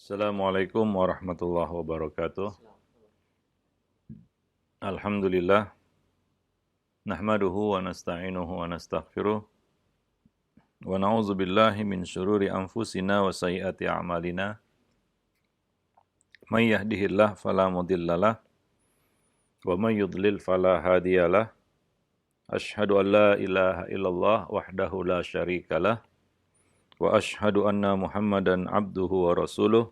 Assalamualaikum warahmatullahi wabarakatuh. Alhamdulillah, nahmaduhu wa nasta'inuhu wa nastaghfiruh wa na'udzu billahi min syururi anfusina wa sayyiati a'malina. May yahdihillahu fala mudhillalah wa may yudlil fala hadiyalah. Asyhadu an la ilaha illallah wahdahu la syarikalah wa asyhadu anna Muhammadan abduhu wa rasuluh.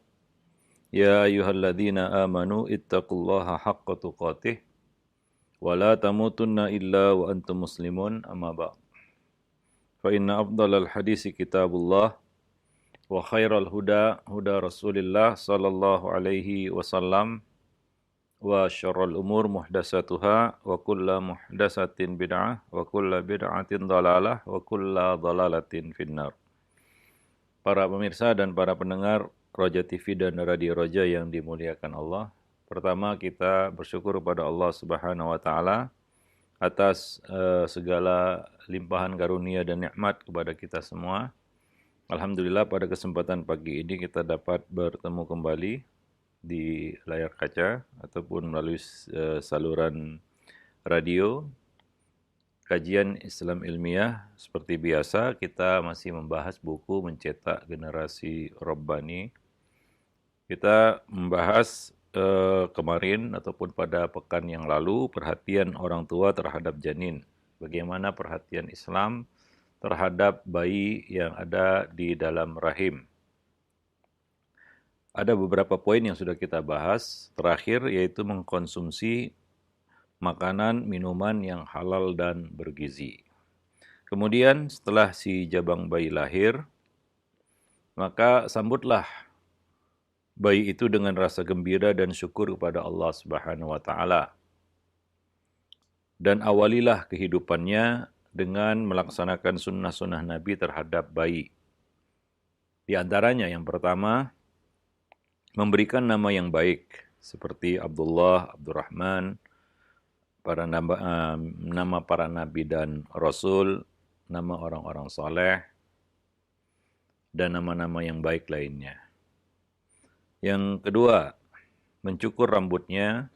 Ya ayyuhalladzina amanu ittaqullaha haqqa tuqatih wa la tamutunna illa wa antum muslimun amma ba'd. Fa inna afdalal hadisi kitabullah wa khairal huda huda Rasulillah sallallahu alaihi wasallam wa syarrul umur muhdatsatuha wa kullu muhdatsatin bid'ah wa kullu bid'atin dhalalah wa kullu dhalalatin finnar. Para pemirsa dan para pendengar Roja TV dan Radio Roja yang dimuliakan Allah. Pertama kita bersyukur kepada Allah Subhanahu wa taala atas segala limpahan karunia dan nikmat kepada kita semua. Alhamdulillah pada kesempatan pagi ini kita dapat bertemu kembali di layar kaca ataupun melalui saluran radio. Kajian Islam ilmiah seperti biasa kita masih membahas buku Mencetak Generasi Rabbani. Kita membahas kemarin ataupun pada pekan yang lalu perhatian orang tua terhadap janin. Bagaimana perhatian Islam terhadap bayi yang ada di dalam rahim. Ada beberapa poin yang sudah kita bahas. Terakhir yaitu mengkonsumsi makanan, minuman yang halal dan bergizi. Kemudian setelah si jabang bayi lahir, maka sambutlah bayi itu dengan rasa gembira dan syukur kepada Allah Subhanahu wa taala. Dan awalilah kehidupannya dengan melaksanakan sunnah-sunnah Nabi terhadap bayi. Di antaranya yang pertama, memberikan nama yang baik seperti Abdullah, Abdurrahman, nama para nabi dan rasul, nama orang-orang soleh, dan nama-nama yang baik lainnya. Yang kedua, mencukur rambutnya,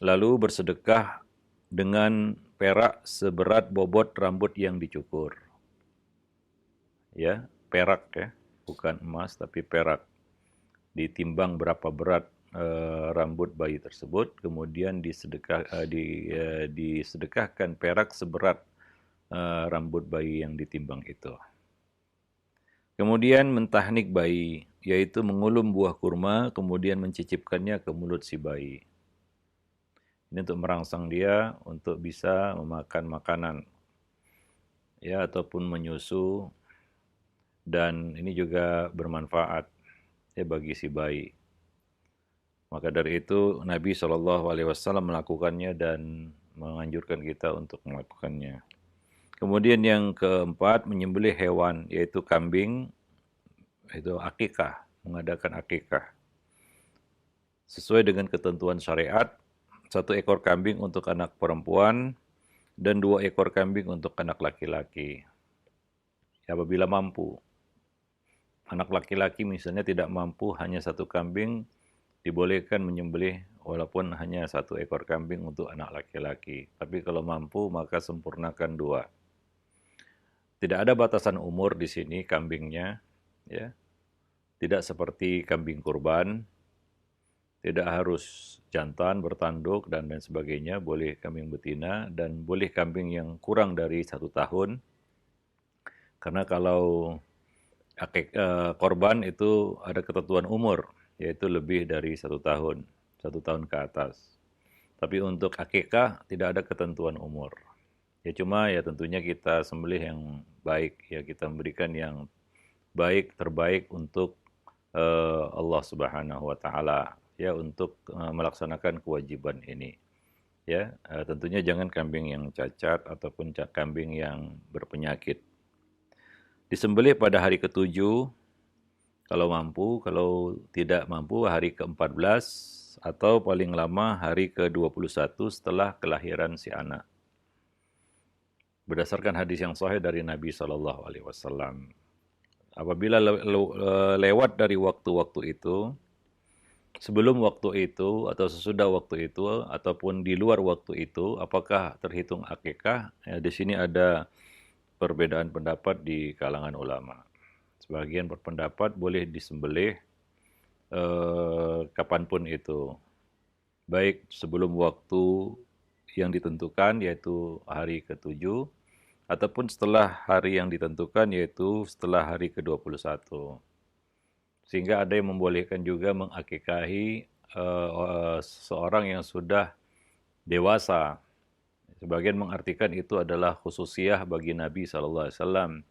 lalu bersedekah dengan perak seberat bobot rambut yang dicukur. Ya, perak ya, bukan emas tapi perak. Ditimbang berapa berat rambut bayi tersebut, kemudian disedekahkan perak seberat rambut bayi yang ditimbang itu. Kemudian mentahnik bayi, yaitu mengulum buah kurma, kemudian mencicipkannya ke mulut si bayi. Ini untuk merangsang dia untuk bisa memakan makanan, ya, ataupun menyusu, dan ini juga bermanfaat ya bagi si bayi. Maka dari itu Nabi SAW melakukannya dan menganjurkan kita untuk melakukannya. Kemudian yang keempat, menyembelih hewan, yaitu kambing, itu akikah, mengadakan akikah. Sesuai dengan ketentuan syariat, 1 ekor kambing untuk anak perempuan dan 2 ekor kambing untuk anak laki-laki. Ya, apabila mampu. Anak laki-laki misalnya tidak mampu, hanya 1 kambing, dibolehkan menyembelih walaupun hanya 1 ekor kambing untuk anak laki-laki. Tapi kalau mampu maka sempurnakan 2. Tidak ada batasan umur di sini kambingnya, ya. Tidak seperti kambing kurban, tidak harus jantan bertanduk dan lain sebagainya, boleh kambing betina dan boleh kambing yang kurang dari 1 tahun. Karena kalau korban itu ada ketentuan umur, yaitu lebih dari 1 tahun, 1 tahun ke atas. Tapi untuk akikah tidak ada ketentuan umur. Ya cuma ya tentunya kita sembelih yang baik, ya kita memberikan yang baik, terbaik untuk Allah Subhanahu wa taala, ya, untuk melaksanakan kewajiban ini. Ya, tentunya jangan kambing yang cacat ataupun kambing yang berpenyakit. Disembelih pada hari ke-7 kalau mampu, kalau tidak mampu hari ke-14 atau paling lama hari ke-21 setelah kelahiran si anak. Berdasarkan hadis yang sahih dari Nabi SAW. Apabila lewat dari waktu-waktu itu, sebelum waktu itu atau sesudah waktu itu ataupun di luar waktu itu, apakah terhitung akikah? Ya, di sini ada perbedaan pendapat di kalangan ulama. Sebagian berpendapat boleh disembelih kapanpun itu, baik sebelum waktu yang ditentukan yaitu hari ke-7 ataupun setelah hari yang ditentukan yaitu setelah hari ke-21. Sehingga ada yang membolehkan juga mengakikahi seorang yang sudah dewasa. Sebagian mengartikan itu adalah khususiyah bagi Nabi SAW.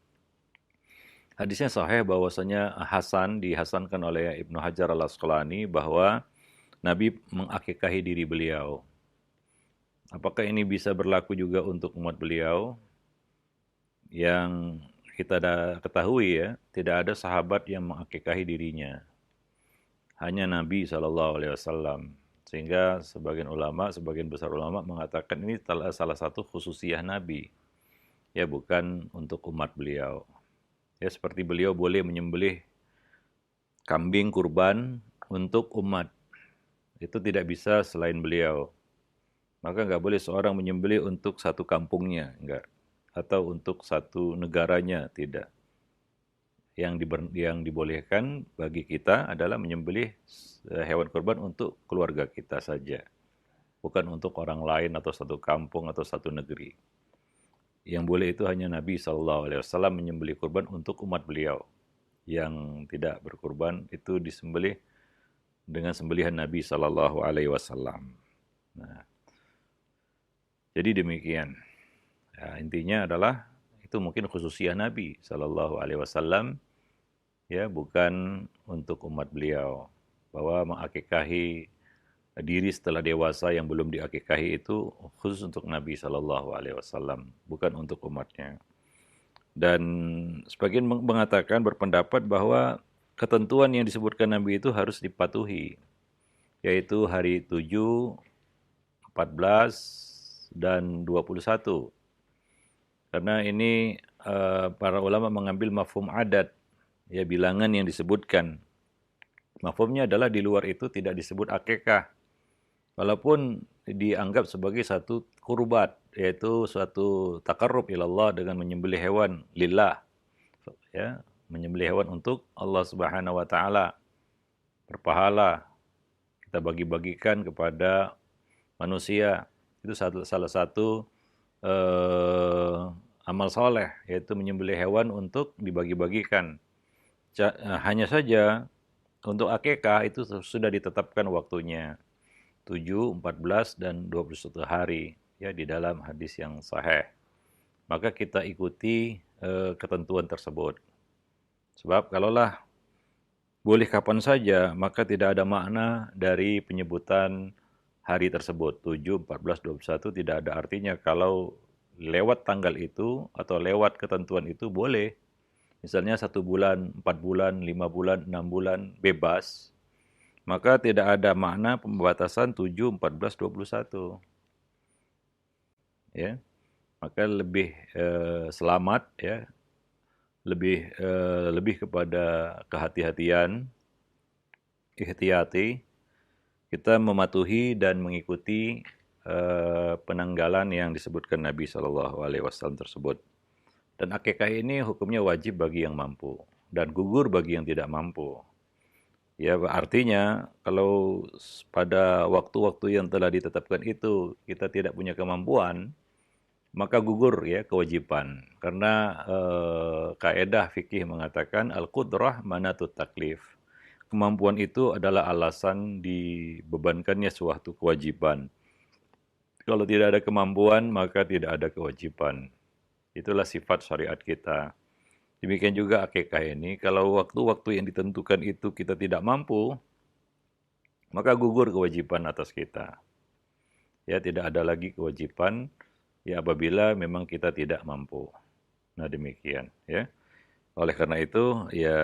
Hadisnya sahih bahwasanya Hasan dihasankan oleh Ibnu Hajar al-Asqalani bahwa Nabi mengakikahi diri beliau. Apakah ini bisa berlaku juga untuk umat beliau? Yang kita ketahui ya, tidak ada sahabat yang mengakikahi dirinya. Hanya Nabi SAW. Sehingga sebagian ulama, sebagian besar ulama mengatakan ini salah satu khususiyah Nabi. Ya, bukan untuk umat beliau. Ya, seperti beliau boleh menyembelih kambing kurban untuk umat. Itu tidak bisa selain beliau. Maka nggak boleh seorang menyembelih untuk satu kampungnya, enggak. Atau untuk satu negaranya, tidak. Yang dibolehkan bagi kita adalah menyembelih hewan kurban untuk keluarga kita saja. Bukan untuk orang lain atau satu kampung atau satu negeri. Yang boleh itu hanya Nabi SAW menyembelih kurban untuk umat beliau. Yang tidak berkurban itu disembelih dengan sembelihan Nabi SAW. Nah, jadi demikian. Ya, intinya adalah itu mungkin khususiyah Nabi SAW, ya, bukan untuk umat beliau. Bahwa mengakikahi diri setelah dewasa yang belum diakikahi itu khusus untuk Nabi SAW, bukan untuk umatnya. Dan sebagian mengatakan, berpendapat bahwa ketentuan yang disebutkan Nabi itu harus dipatuhi, yaitu hari 7, 14, dan 21. Karena ini para ulama mengambil mafhum adat, ya, bilangan yang disebutkan. Mafhumnya adalah di luar itu tidak disebut akikah. Walaupun dianggap sebagai satu kurbat, yaitu suatu takarrub ilallah dengan menyembelih hewan lillah, ya, menyembelih hewan untuk Allah Subhanahu wa taala, berpahala, kita bagi-bagikan kepada manusia. Itu salah satu amal soleh, yaitu menyembelih hewan untuk dibagi-bagikan. Hanya saja untuk akikah itu sudah ditetapkan waktunya. 7, 14, dan 21 hari, ya, di dalam hadis yang sahih. Maka kita ikuti ketentuan tersebut. Sebab kalaulah boleh kapan saja, maka tidak ada makna dari penyebutan hari tersebut. 7, 14, 21 tidak ada artinya kalau lewat tanggal itu atau lewat ketentuan itu boleh. Misalnya 1 bulan, 4 bulan, 5 bulan, 6 bulan, bebas. Maka tidak ada makna pembatasan 7, 14, 21. Ya. Maka lebih selamat, ya. Lebih kepada kehati-hatian, ihtiyati, kita mematuhi dan mengikuti penanggalan yang disebutkan Nabi SAW tersebut. Dan akikah ini hukumnya wajib bagi yang mampu dan gugur bagi yang tidak mampu. Ya, artinya kalau pada waktu-waktu yang telah ditetapkan itu kita tidak punya kemampuan, maka gugur, ya, kewajiban. Karena kaidah fikih mengatakan al-qudrah manatut taklif. Kemampuan itu adalah alasan dibebankannya suatu kewajiban. Kalau tidak ada kemampuan, maka tidak ada kewajiban. Itulah sifat syariat kita. Demikian juga akikah ini, kalau waktu-waktu yang ditentukan itu kita tidak mampu, maka gugur kewajiban atas kita. Ya, tidak ada lagi kewajiban, ya, apabila memang kita tidak mampu. Nah, demikian, ya. Oleh karena itu, ya,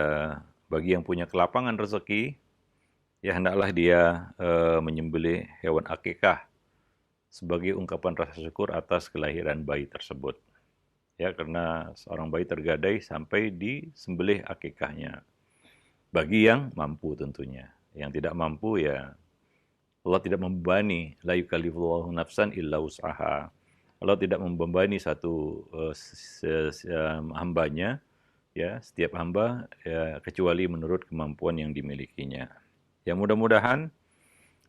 bagi yang punya kelapangan rezeki, ya, hendaklah dia menyembelih hewan akikah sebagai ungkapan rasa syukur atas kelahiran bayi tersebut. Ya, karena seorang bayi tergadai sampai disembelih akikahnya. Bagi yang mampu tentunya. Yang tidak mampu ya Allah tidak membebani, la yukallifullahu nafsan illa wus'aha. Allah tidak membebani satu hambanya, ya, setiap hamba ya, kecuali menurut kemampuan yang dimilikinya. Ya, mudah-mudahan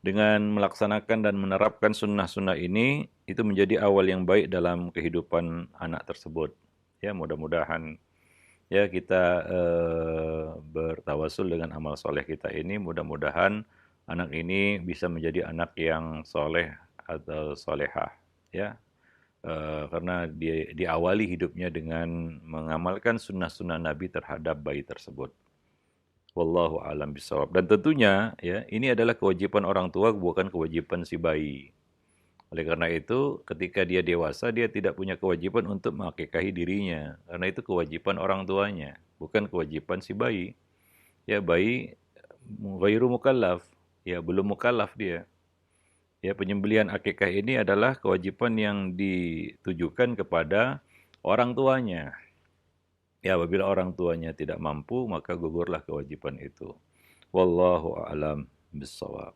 dengan melaksanakan dan menerapkan sunnah-sunnah ini, itu menjadi awal yang baik dalam kehidupan anak tersebut. Ya, mudah-mudahan ya kita bertawasul dengan amal soleh kita ini, mudah-mudahan anak ini bisa menjadi anak yang soleh atau solehah, ya. Karena dia diawali hidupnya dengan mengamalkan sunnah-sunnah Nabi terhadap bayi tersebut. Wallahu a'lam bishawab. Dan tentunya ya ini adalah kewajiban orang tua, bukan kewajiban si bayi. Oleh karena itu, ketika dia dewasa, dia tidak punya kewajiban untuk mengakikahi dirinya. Karena itu kewajiban orang tuanya, bukan kewajiban si bayi. Ya, bayi ghairu mukallaf, ya belum mukallaf dia. Ya, penyembelihan akikah ini adalah kewajiban yang ditujukan kepada orang tuanya. Ya, apabila orang tuanya tidak mampu, maka gugurlah kewajiban itu. Wallahu a'lam bishawab.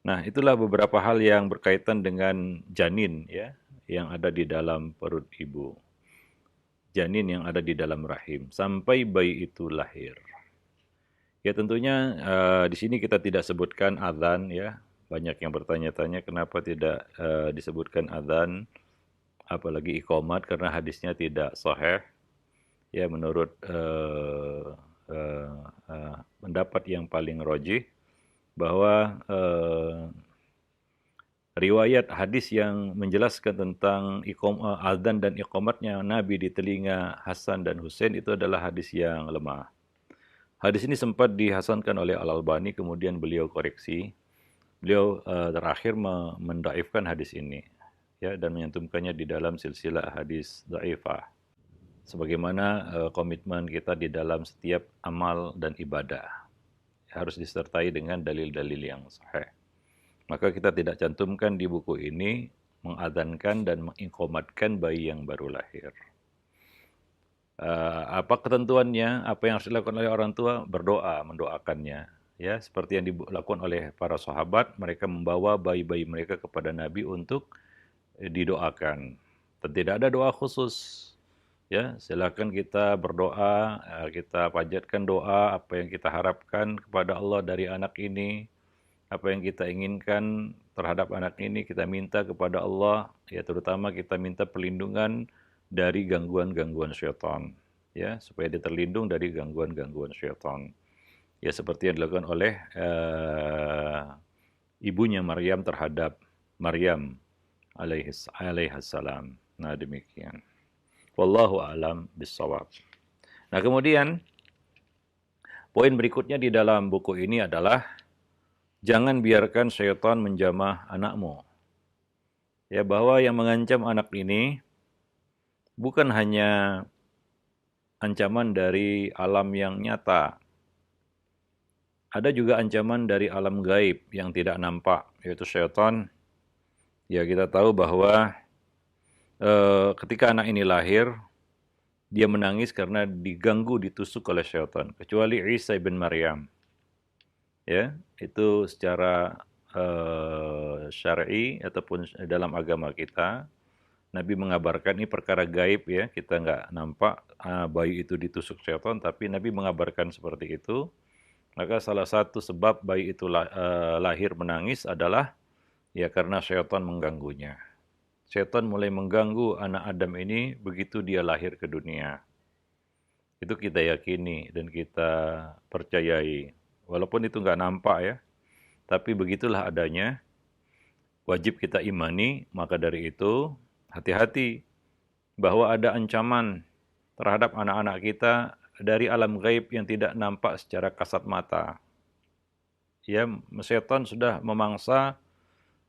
Nah, itulah beberapa hal yang berkaitan dengan janin ya, yang ada di dalam perut ibu. Janin yang ada di dalam rahim sampai bayi itu lahir. Ya tentunya di sini kita tidak sebutkan adzan ya. Banyak yang bertanya-tanya kenapa tidak disebutkan adzan, apalagi iqamat, karena hadisnya tidak sahih. Ya menurut pendapat yang paling rajih bahwa riwayat hadis yang menjelaskan tentang adzan dan iqamatnya Nabi di telinga Hasan dan Husain itu adalah hadis yang lemah. Hadis ini sempat dihasankan oleh Al-Albani, kemudian beliau koreksi. Beliau terakhir mendaifkan hadis ini, ya, dan menyantumkannya di dalam silsilah hadis dhaifah. Sebagaimana komitmen kita di dalam setiap amal dan ibadah harus disertai dengan dalil-dalil yang sahih. Maka kita tidak cantumkan di buku ini mengadzankan dan mengiqamatkan bayi yang baru lahir. Apa ketentuannya? Apa yang harus dilakukan oleh orang tua? Berdoa, mendoakannya. Ya, seperti yang dilakukan oleh para sahabat, mereka membawa bayi-bayi mereka kepada Nabi untuk didoakan. Dan tidak ada doa khusus. Ya, silakan kita berdoa, kita panjatkan doa apa yang kita harapkan kepada Allah dari anak ini. Apa yang kita inginkan terhadap anak ini kita minta kepada Allah, ya terutama kita minta perlindungan dari gangguan-gangguan syaitan, ya supaya dia terlindung dari gangguan-gangguan syaitan. Ya seperti yang dilakukan oleh ibunya Maryam terhadap Maryam alaihassalam. Nah demikian. Wallahu a'lam bishawab. Nah kemudian poin berikutnya di dalam buku ini adalah jangan biarkan syaitan menjamah anakmu. Ya, bahwa yang mengancam anak ini bukan hanya ancaman dari alam yang nyata. Ada juga ancaman dari alam gaib yang tidak nampak, yaitu syaitan. Ya, kita tahu bahwa ketika anak ini lahir, dia menangis karena diganggu, ditusuk oleh syaitan. Kecuali Isa bin Maryam. Ya, itu secara syar'i ataupun dalam agama kita, Nabi mengabarkan ini perkara gaib ya, kita nggak nampak bayi itu ditusuk syaitan, tapi Nabi mengabarkan seperti itu. Maka salah satu sebab bayi itu lahir menangis adalah ya karena syaitan mengganggunya. Syaitan mulai mengganggu anak Adam ini begitu dia lahir ke dunia. Itu kita yakini dan kita percayai. Walaupun itu nggak nampak ya, tapi begitulah adanya. Wajib kita imani, maka dari itu hati-hati bahwa ada ancaman terhadap anak-anak kita dari alam gaib yang tidak nampak secara kasat mata. Ya, setan sudah memangsa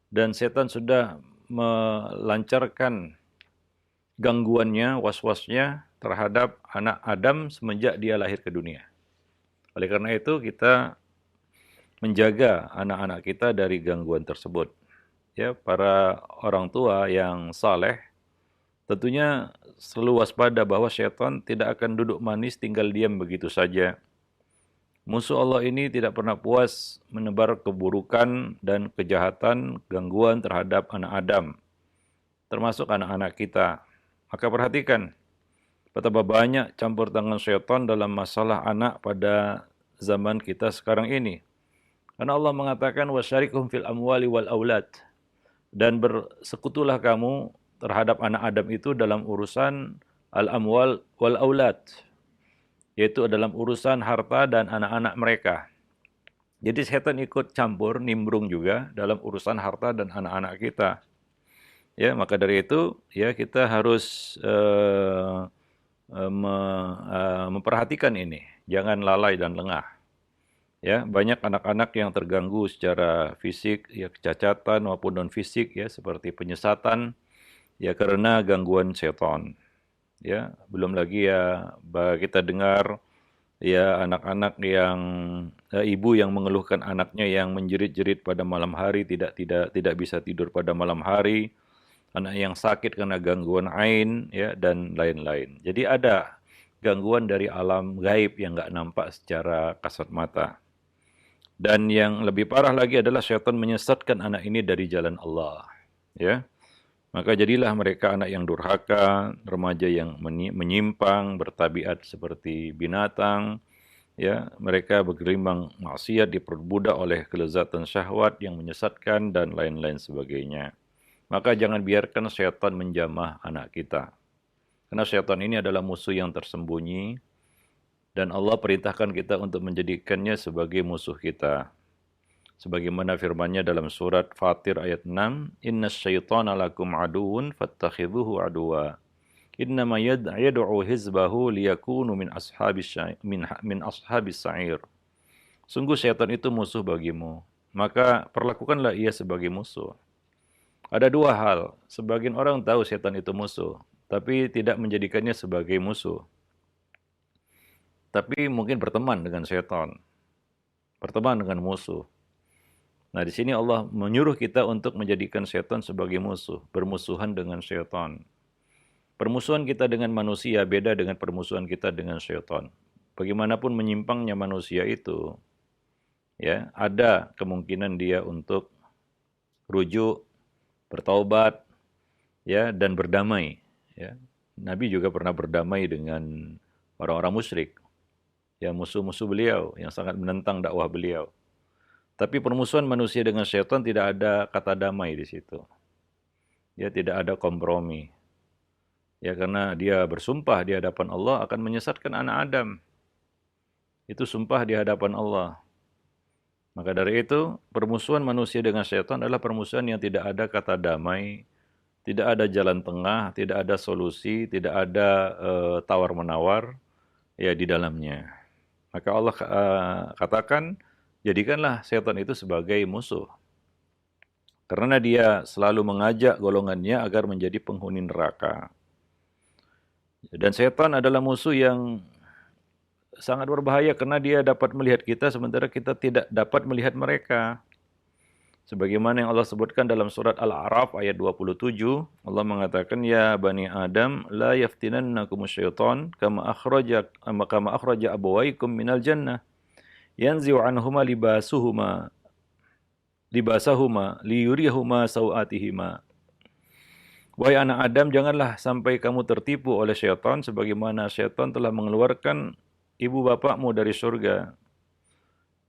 dan setan sudah melancarkan gangguannya, was-wasnya terhadap anak Adam semenjak dia lahir ke dunia. Oleh karena itu kita menjaga anak-anak kita dari gangguan tersebut. Ya, para orang tua yang saleh tentunya selalu waspada bahwa syaitan tidak akan duduk manis tinggal diam begitu saja. Musuh Allah ini tidak pernah puas menebar keburukan dan kejahatan, gangguan terhadap anak Adam, termasuk anak-anak kita. Maka perhatikan, betapa banyak campur tangan syaitan dalam masalah anak pada zaman kita sekarang ini. Karena Allah mengatakan, wasyarikhum fil amwali wal aulad. Dan bersekutulah kamu terhadap anak Adam itu dalam urusan al-amwal wal aulad, yaitu dalam urusan harta dan anak-anak mereka. Jadi setan ikut campur, nimbrung juga dalam urusan harta dan anak-anak kita. Ya, maka dari itu ya kita harus memperhatikan ini, jangan lalai dan lengah. Ya, banyak anak-anak yang terganggu secara fisik, ya kecacatan maupun non fisik ya seperti penyesatan ya karena gangguan setan. Ya, belum lagi ya kita dengar ya anak-anak yang ibu yang mengeluhkan anaknya yang menjerit-jerit pada malam hari, tidak bisa tidur pada malam hari, anak yang sakit karena gangguan ain ya dan lain-lain. Jadi ada gangguan dari alam gaib yang enggak nampak secara kasat mata. Dan yang lebih parah lagi adalah syaitan menyesatkan anak ini dari jalan Allah, ya. Maka jadilah mereka anak yang durhaka, remaja yang menyimpang, bertabiat seperti binatang, ya. Mereka bergelimang maksiat, diperbudak oleh kelezatan syahwat yang menyesatkan dan lain-lain sebagainya. Maka jangan biarkan syaitan menjamah anak kita. Karena syaitan ini adalah musuh yang tersembunyi dan Allah perintahkan kita untuk menjadikannya sebagai musuh kita. Sebagaimana firman-Nya dalam surat Fatir ayat 6, "Innas syaitana lakum aduwwun fattakhidhuhu aduwwa. Innama yad'u hizbahu liyakunu min ashabis sa'ir." Sungguh syaitan itu musuh bagimu, maka perlakukanlah ia sebagai musuh. Ada dua hal, sebagian orang tahu syaitan itu musuh, tapi tidak menjadikannya sebagai musuh. Tapi mungkin berteman dengan syaitan, berteman dengan musuh. Nah, di sini Allah menyuruh kita untuk menjadikan syaitan sebagai musuh, bermusuhan dengan syaitan. Permusuhan kita dengan manusia beda dengan permusuhan kita dengan syaitan. Bagaimanapun menyimpangnya manusia itu, ya, ada kemungkinan dia untuk rujuk, bertaubat, ya, dan berdamai, ya. Nabi juga pernah berdamai dengan orang-orang musyrik, ya, musuh-musuh beliau yang sangat menentang dakwah beliau. Tapi permusuhan manusia dengan syaitan tidak ada kata damai di situ. Ya, tidak ada kompromi. Ya, karena dia bersumpah di hadapan Allah akan menyesatkan anak Adam. Itu sumpah di hadapan Allah. Maka dari itu, permusuhan manusia dengan syaitan adalah permusuhan yang tidak ada kata damai, tidak ada jalan tengah, tidak ada solusi, tidak ada tawar-menawar ya di dalamnya. Maka Allah katakan, jadikanlah setan itu sebagai musuh. Karena dia selalu mengajak golongannya agar menjadi penghuni neraka. Dan setan adalah musuh yang sangat berbahaya karena dia dapat melihat kita sementara kita tidak dapat melihat mereka. Sebagaimana yang Allah sebutkan dalam surat Al-A'raf ayat 27, Allah mengatakan, "Ya Bani Adam, la yaftinannakum syaitan kama akhraja abawaikum minal jannah. Yanzi'u anhuma libasahuma liyuriyahuma sawatihima." Wahai anak Adam, janganlah sampai kamu tertipu oleh syaitan sebagaimana syaitan telah mengeluarkan ibu bapakmu dari surga.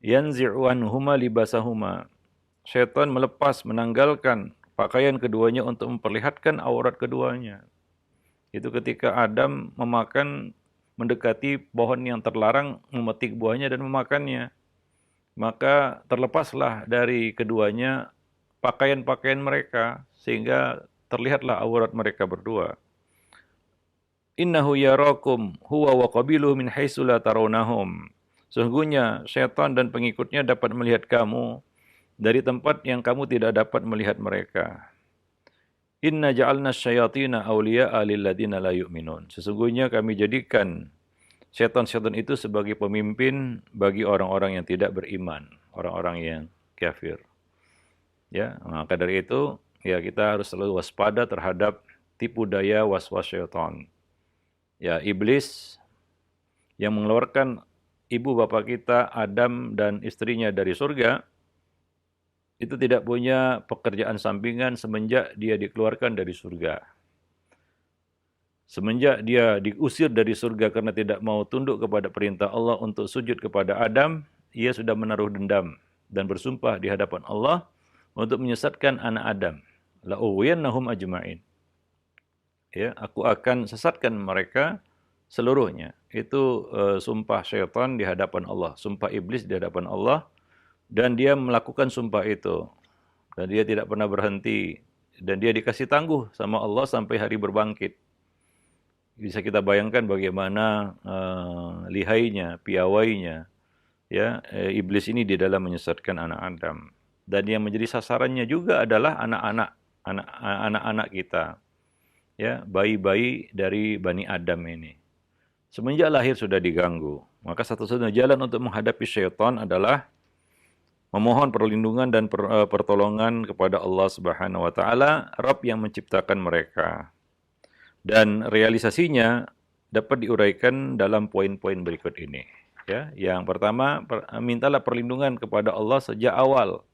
Yanzi'u anhuma libasahuma. Syaitan melepas, menanggalkan pakaian keduanya untuk memperlihatkan aurat keduanya. Itu ketika Adam mendekati pohon yang terlarang, memetik buahnya dan memakannya. Maka terlepaslah dari keduanya pakaian-pakaian mereka, sehingga terlihatlah aurat mereka berdua. Innahu yarakum huwa wa qabiluhu min haitsu la tarawnahum. Sesungguhnya syaitan dan pengikutnya dapat melihat kamu dari tempat yang kamu tidak dapat melihat mereka. Inna ja'alna syayatina awliya'a lilladina la yu'minun. Sesungguhnya kami jadikan syaitan-syaitan itu sebagai pemimpin bagi orang-orang yang tidak beriman, orang-orang yang kafir. Ya, maka dari itu ya kita harus selalu waspada terhadap tipu daya waswas syaitan. Ya, iblis yang mengeluarkan ibu bapak kita Adam dan istrinya dari surga itu tidak punya pekerjaan sampingan semenjak dia dikeluarkan dari surga. Semenjak dia diusir dari surga karena tidak mau tunduk kepada perintah Allah untuk sujud kepada Adam, ia sudah menaruh dendam dan bersumpah di hadapan Allah untuk menyesatkan anak Adam. La'uwiyannahum ajma'in. Ya, aku akan sesatkan mereka seluruhnya. Itu sumpah syaitan di hadapan Allah, sumpah iblis di hadapan Allah, dan dia melakukan sumpah itu. Dan dia tidak pernah berhenti. Dan dia dikasih tangguh sama Allah sampai hari berbangkit. Bisa kita bayangkan bagaimana lihainya, piawainya, ya iblis ini di dalam menyesatkan anak Adam. Dan yang menjadi sasarannya juga adalah anak-anak kita, ya bayi-bayi dari Bani Adam ini. Semenjak lahir sudah diganggu. Maka satu-satunya jalan untuk menghadapi syaitan adalah memohon perlindungan dan pertolongan kepada Allah Subhanahu wa taala, Rabb yang menciptakan mereka. Dan realisasinya dapat diuraikan dalam poin-poin berikut ini. Ya, yang pertama, mintalah perlindungan kepada Allah sejak awal.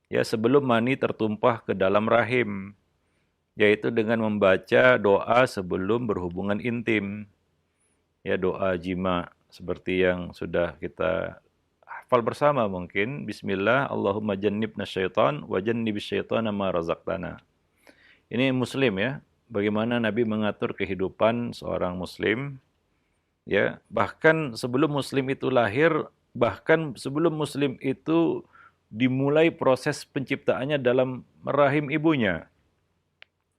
Ya, sebelum mani tertumpah ke dalam rahim, yaitu dengan membaca doa sebelum berhubungan intim. Ya, doa jima seperti yang sudah kita hafal bersama mungkin. Bismillah, Allahumma jannibna syaitan wa jannibis syaitana ma razaqtana. Ini Muslim ya. Bagaimana Nabi mengatur kehidupan seorang Muslim, ya bahkan sebelum Muslim itu lahir, bahkan sebelum Muslim itu dimulai proses penciptaannya dalam rahim ibunya,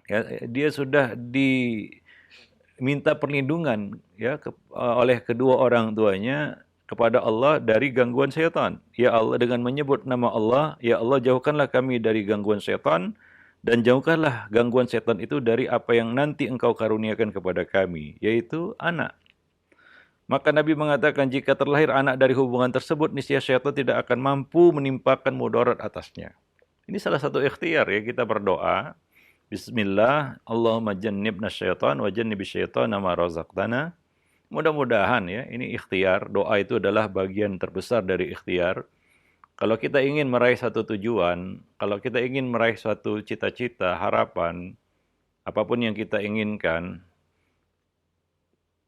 ya dia sudah diminta perlindungan ya oleh kedua orang tuanya kepada Allah dari gangguan syaitan. Ya Allah, dengan menyebut nama Allah, ya Allah jauhkanlah kami dari gangguan syaitan. Dan jauhkanlah gangguan setan itu dari apa yang nanti engkau karuniakan kepada kami, yaitu anak. Maka Nabi mengatakan jika terlahir anak dari hubungan tersebut, niscaya syaitan tidak akan mampu menimpakan mudarat atasnya. Ini salah satu ikhtiar ya, kita berdoa. Bismillah, Allahumma jannibna syaitan wa jannibis syaitana ma razaqtana. Mudah-mudahan ya, ini ikhtiar. Doa itu adalah bagian terbesar dari ikhtiar. Kalau kita ingin meraih satu tujuan, kalau kita ingin meraih suatu cita-cita, harapan, apapun yang kita inginkan,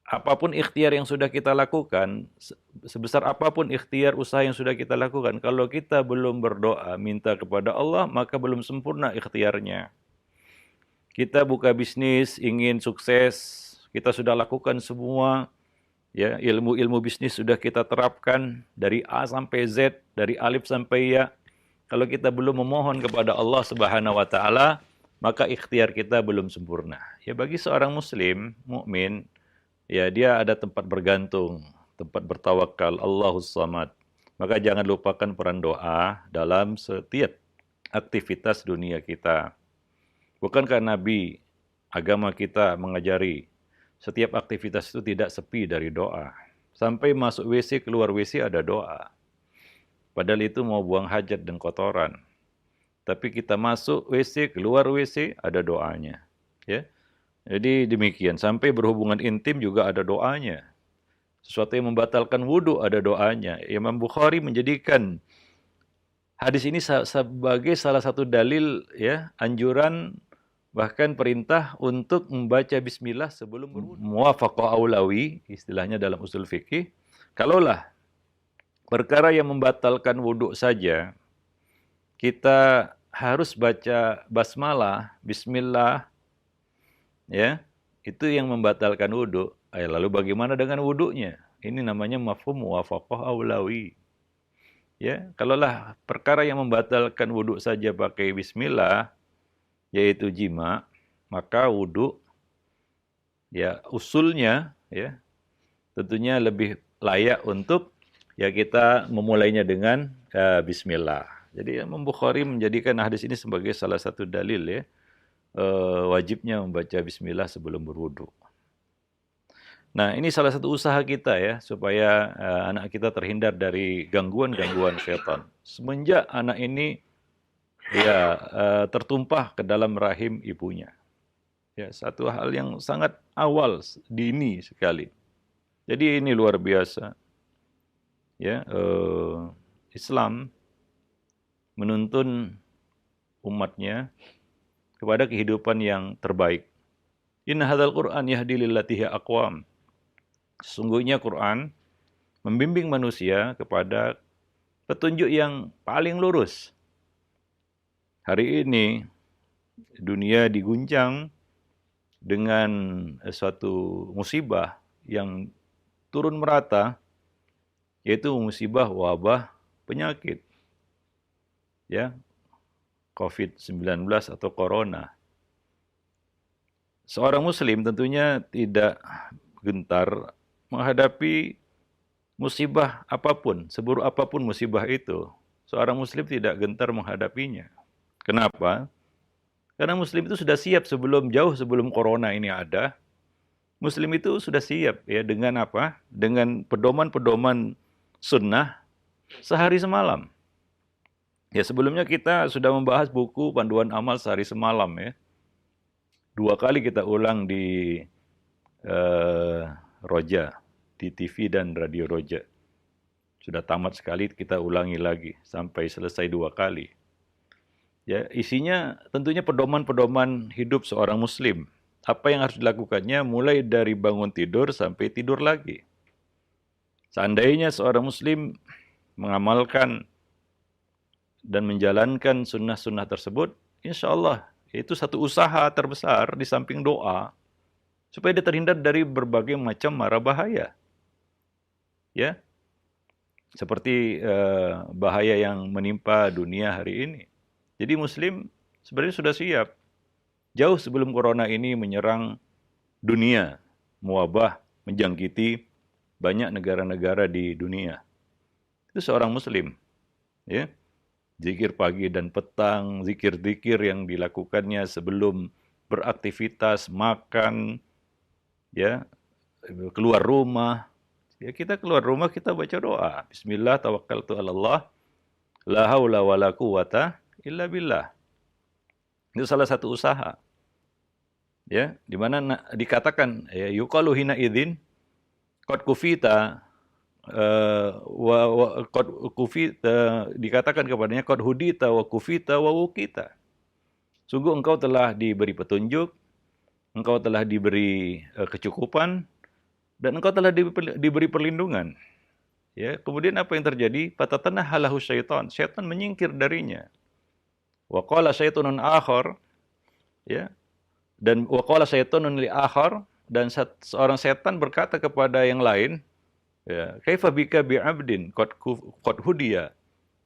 apapun ikhtiar yang sudah kita lakukan, sebesar apapun ikhtiar usaha yang sudah kita lakukan, kalau kita belum berdoa, minta kepada Allah, maka belum sempurna ikhtiarnya. Kita buka bisnis, ingin sukses, kita sudah lakukan semua, ya, ilmu-ilmu bisnis sudah kita terapkan dari A sampai Z, dari alif sampai ya. Kalau kita belum memohon kepada Allah Subhanahu wa taala, maka ikhtiar kita belum sempurna. Ya bagi seorang muslim, mukmin, ya dia ada tempat bergantung, tempat bertawakal, Allahus Samad. Maka jangan lupakan peran doa dalam setiap aktivitas dunia kita. Bukankah Nabi, agama kita mengajari setiap aktivitas itu tidak sepi dari doa. Sampai masuk WC, keluar WC ada doa. Padahal itu mau buang hajat dan kotoran. Tapi kita masuk WC, keluar WC, ada doanya. Ya. Jadi demikian. Sampai berhubungan intim juga ada doanya. Sesuatu yang membatalkan wudhu ada doanya. Imam Bukhari menjadikan hadis ini sebagai salah satu dalil ya anjuran, bahkan perintah untuk membaca bismillah sebelum berwudu. Muwafaqah aulawi, istilahnya dalam usul fikih. Kalaulah perkara yang membatalkan wudhu saja, kita harus baca basmalah, bismillah, ya, itu yang membatalkan wudhu. Lalu bagaimana dengan wudhunya? Ini namanya mafhum muwafaqah aulawi. Ya, kalaulah perkara yang membatalkan wudhu saja pakai bismillah, yaitu jima, maka wudhu ya usulnya ya tentunya lebih layak untuk ya kita memulainya dengan bismillah. Jadi Imam Bukhari menjadikan hadis ini sebagai salah satu dalil ya wajibnya membaca bismillah sebelum berwudhu. Nah, ini salah satu usaha kita ya supaya anak kita terhindar dari gangguan-gangguan syaitan. Semenjak anak ini ya tertumpah ke dalam rahim ibunya. Ya, satu hal yang sangat awal, dini sekali. Jadi ini luar biasa. Ya, Islam menuntun umatnya kepada kehidupan yang terbaik. Inna hadzal Qur'an yahdi lillati hiya aqwam. Sesungguhnya Quran membimbing manusia kepada petunjuk yang paling lurus. Hari ini dunia diguncang dengan suatu musibah yang turun merata, yaitu musibah wabah penyakit, ya, COVID-19 atau corona. Seorang muslim tentunya tidak gentar menghadapi musibah apapun, seburuk apapun musibah itu. Seorang muslim tidak gentar menghadapinya. Kenapa? Karena muslim itu sudah siap jauh sebelum corona ini ada. Muslim itu sudah siap ya dengan apa? Dengan pedoman-pedoman sunnah sehari semalam. Ya, sebelumnya kita sudah membahas buku Panduan Amal Sehari Semalam ya. 2 kali kita ulang di Roja, di TV dan Radio Roja. Sudah tamat sekali, kita ulangi lagi sampai selesai 2 kali. Ya, isinya tentunya pedoman-pedoman hidup seorang muslim. Apa yang harus dilakukannya mulai dari bangun tidur sampai tidur lagi. Seandainya seorang muslim mengamalkan dan menjalankan sunnah-sunnah tersebut, insya Allah itu satu usaha terbesar di samping doa supaya dia terhindar dari berbagai macam mara bahaya. Ya, seperti bahaya yang menimpa dunia hari ini. Jadi muslim sebenarnya sudah siap. Jauh sebelum corona ini menyerang dunia, mewabah, menjangkiti banyak negara-negara di dunia. Itu seorang muslim. Ya. Zikir pagi dan petang, zikir-zikir yang dilakukannya sebelum beraktivitas, makan, ya, keluar rumah. Ya, kita keluar rumah kita baca doa. Bismillah tawakkaltu 'alallah, la haula wala quwata illa billah. Itu salah satu usaha. Ya, di mana dikatakan ya yuqalu hina idzin qad kufita dikatakan kepadanya qad hudita wa kufita wa wukita. Sungguh engkau telah diberi petunjuk, engkau telah diberi kecukupan, dan engkau telah diberi perlindungan. Ya, kemudian apa yang terjadi? Fatatanahalahu syaitan. Syaitan menyingkir darinya. Wa qala syaitonun akhar, ya. Dan wa qala syaitonun li akhar, dan seorang setan berkata kepada yang lain, ya, kaifa bika bi'abdin qad hudiya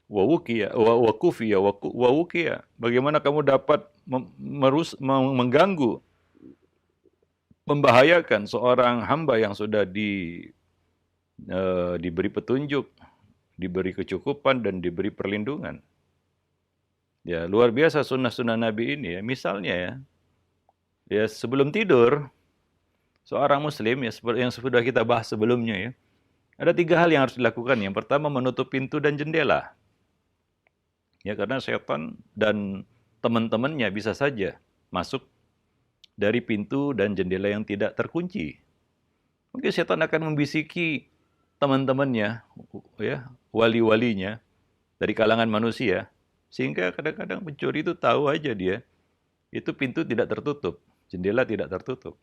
wa wukiya wa kufiya wa wukiya. Bagaimana kamu dapat mengganggu, membahayakan seorang hamba yang sudah diberi petunjuk, diberi kecukupan dan diberi perlindungan. Ya, luar biasa sunnah-sunnah Nabi ini ya. Misalnya ya sebelum tidur seorang muslim ya seperti yang sudah kita bahas sebelumnya ya. Ada 3 hal yang harus dilakukan. Yang pertama menutup pintu dan jendela. Ya, karena setan dan teman-temannya bisa saja masuk dari pintu dan jendela yang tidak terkunci. Mungkin setan akan membisiki teman-temannya, ya, wali-walinya dari kalangan manusia, sehingga kadang-kadang pencuri itu tahu aja dia, itu pintu tidak tertutup, jendela tidak tertutup.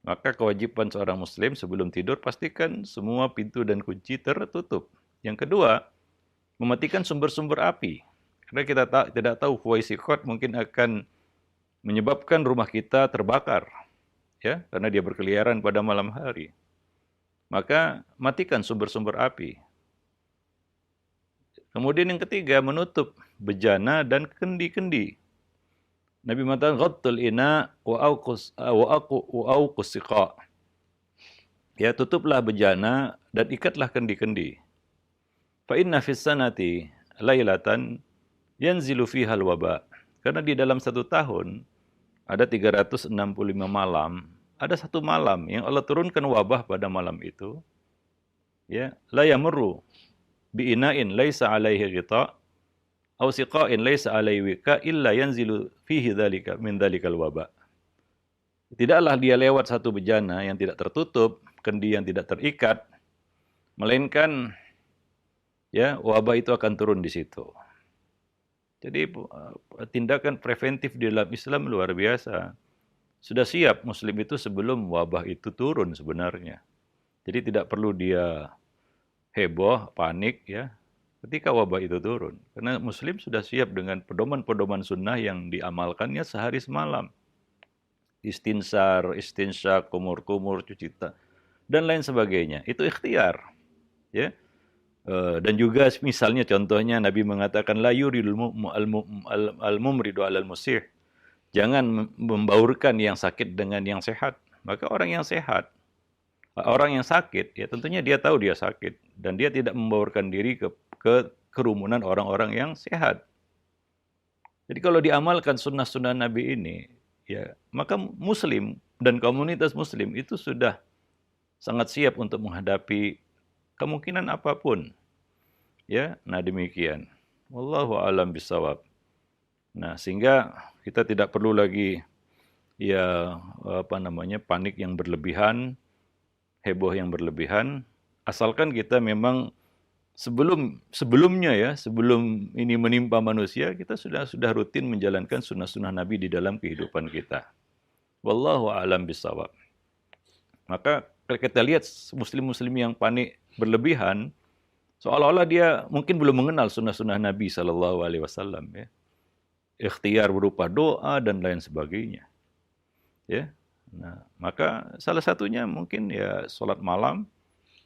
Maka kewajiban seorang muslim sebelum tidur pastikan semua pintu dan kunci tertutup. Yang kedua, mematikan sumber-sumber api. Karena kita tidak tahu fuwaisikot mungkin akan menyebabkan rumah kita terbakar, ya, karena dia berkeliaran pada malam hari. Maka matikan sumber-sumber api. Kemudian yang ketiga, menutup bejana dan kendi-kendi. Nabi mengatakan ghattul ina wa auqus siqa. Ya, tutuplah bejana dan ikatlah kendi-kendi. Fa inna fis sanati lailatan yanzilu fiha al-waba. Karena di dalam 1 tahun ada 365 malam, ada 1 malam yang Allah turunkan wabah pada malam itu. Ya, la yamurru bi ina'in laisa alaihi ghita aw siqa'in laisa alaihi wika illa yanzilu fihi dzalika min dzalikal waba. Tidaklah dia lewat satu bejana yang tidak tertutup, kendi yang tidak terikat, melainkan ya wabah itu akan turun di situ. Jadi tindakan preventif di dalam Islam luar biasa. Sudah siap Muslim itu sebelum wabah itu turun sebenarnya. Jadi tidak perlu dia heboh, panik ya, ketika wabah itu turun. Karena Muslim sudah siap dengan pedoman-pedoman sunnah yang diamalkannya sehari semalam. Istinsar, istinsyak, kumur-kumur, cuci tangan, dan lain sebagainya. Itu ikhtiar. Ya. Dan juga misalnya contohnya Nabi mengatakan la yuridul al-mumridu alal musih. Jangan membaurkan yang sakit dengan yang sehat. Maka orang yang sehat, orang yang sakit, ya tentunya dia tahu dia sakit. Dan dia tidak membaurkan diri ke kerumunan orang-orang yang sehat. Jadi kalau diamalkan sunnah-sunnah Nabi ini, ya maka Muslim dan komunitas Muslim itu sudah sangat siap untuk menghadapi kemungkinan apapun. Ya, nah demikian. Wallahu a'lam bishawab. Nah, sehingga kita tidak perlu lagi ya panik yang berlebihan, heboh yang berlebihan, asalkan kita memang sebelumnya ya, sebelum ini menimpa manusia, kita sudah rutin menjalankan sunnah-sunnah Nabi di dalam kehidupan kita. Wallahu a'lam bishawab. Maka kalau kita lihat muslim-muslim yang panik berlebihan, seolah-olah dia mungkin belum mengenal sunnah-sunnah Nabi SAW, ya. Ikhtiar berupa doa dan lain sebagainya. Ya. Nah, maka salah satunya mungkin ya salat malam.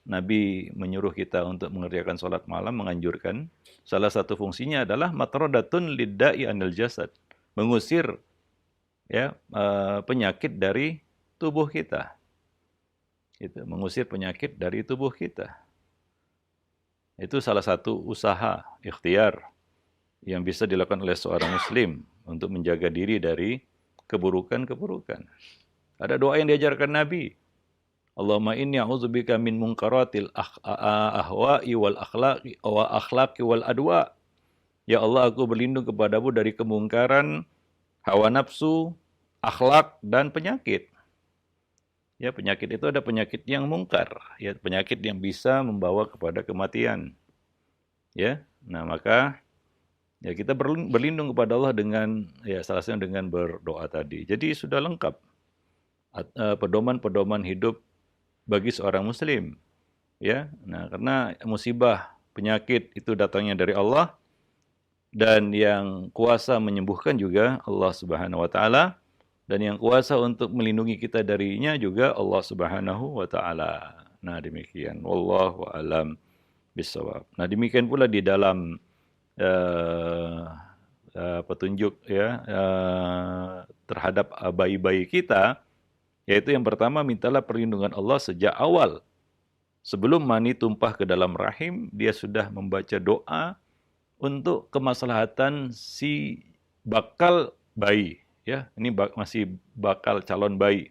Nabi menyuruh kita untuk mengerjakan salat malam, menganjurkan. Salah satu fungsinya adalah matradatun lidda'i anil jasad, mengusir ya penyakit dari tubuh kita. Itu mengusir penyakit dari tubuh kita. Itu salah satu usaha ikhtiar yang bisa dilakukan oleh seorang muslim untuk menjaga diri dari keburukan-keburukan. Ada doa yang diajarkan Nabi. Allahumma inni a'udzubika min munkaratil ahwa'i wal akhlaqi wal adwa. Ya Allah, aku berlindung kepadamu dari kemungkaran hawa nafsu, akhlak dan penyakit. Ya, penyakit itu ada penyakit yang mungkar, ya, penyakit yang bisa membawa kepada kematian. Ya. Nah, maka ya kita berlindung kepada Allah dengan ya salah satunya dengan berdoa tadi. Jadi sudah lengkap pedoman-pedoman hidup bagi seorang muslim. Ya. Nah, karena musibah, penyakit itu datangnya dari Allah dan yang kuasa menyembuhkan juga Allah Subhanahu wa taala. Dan yang kuasa untuk melindungi kita darinya juga Allah Subhanahu wa taala. Nah, demikian. Wallahu a'lam bishawab. Nah, demikian pula di dalam petunjuk ya terhadap bayi-bayi kita, yaitu yang pertama mintalah perlindungan Allah sejak awal. Sebelum mani tumpah ke dalam rahim, dia sudah membaca doa untuk kemaslahatan si bakal bayi. Ya, ini masih bakal calon bayi,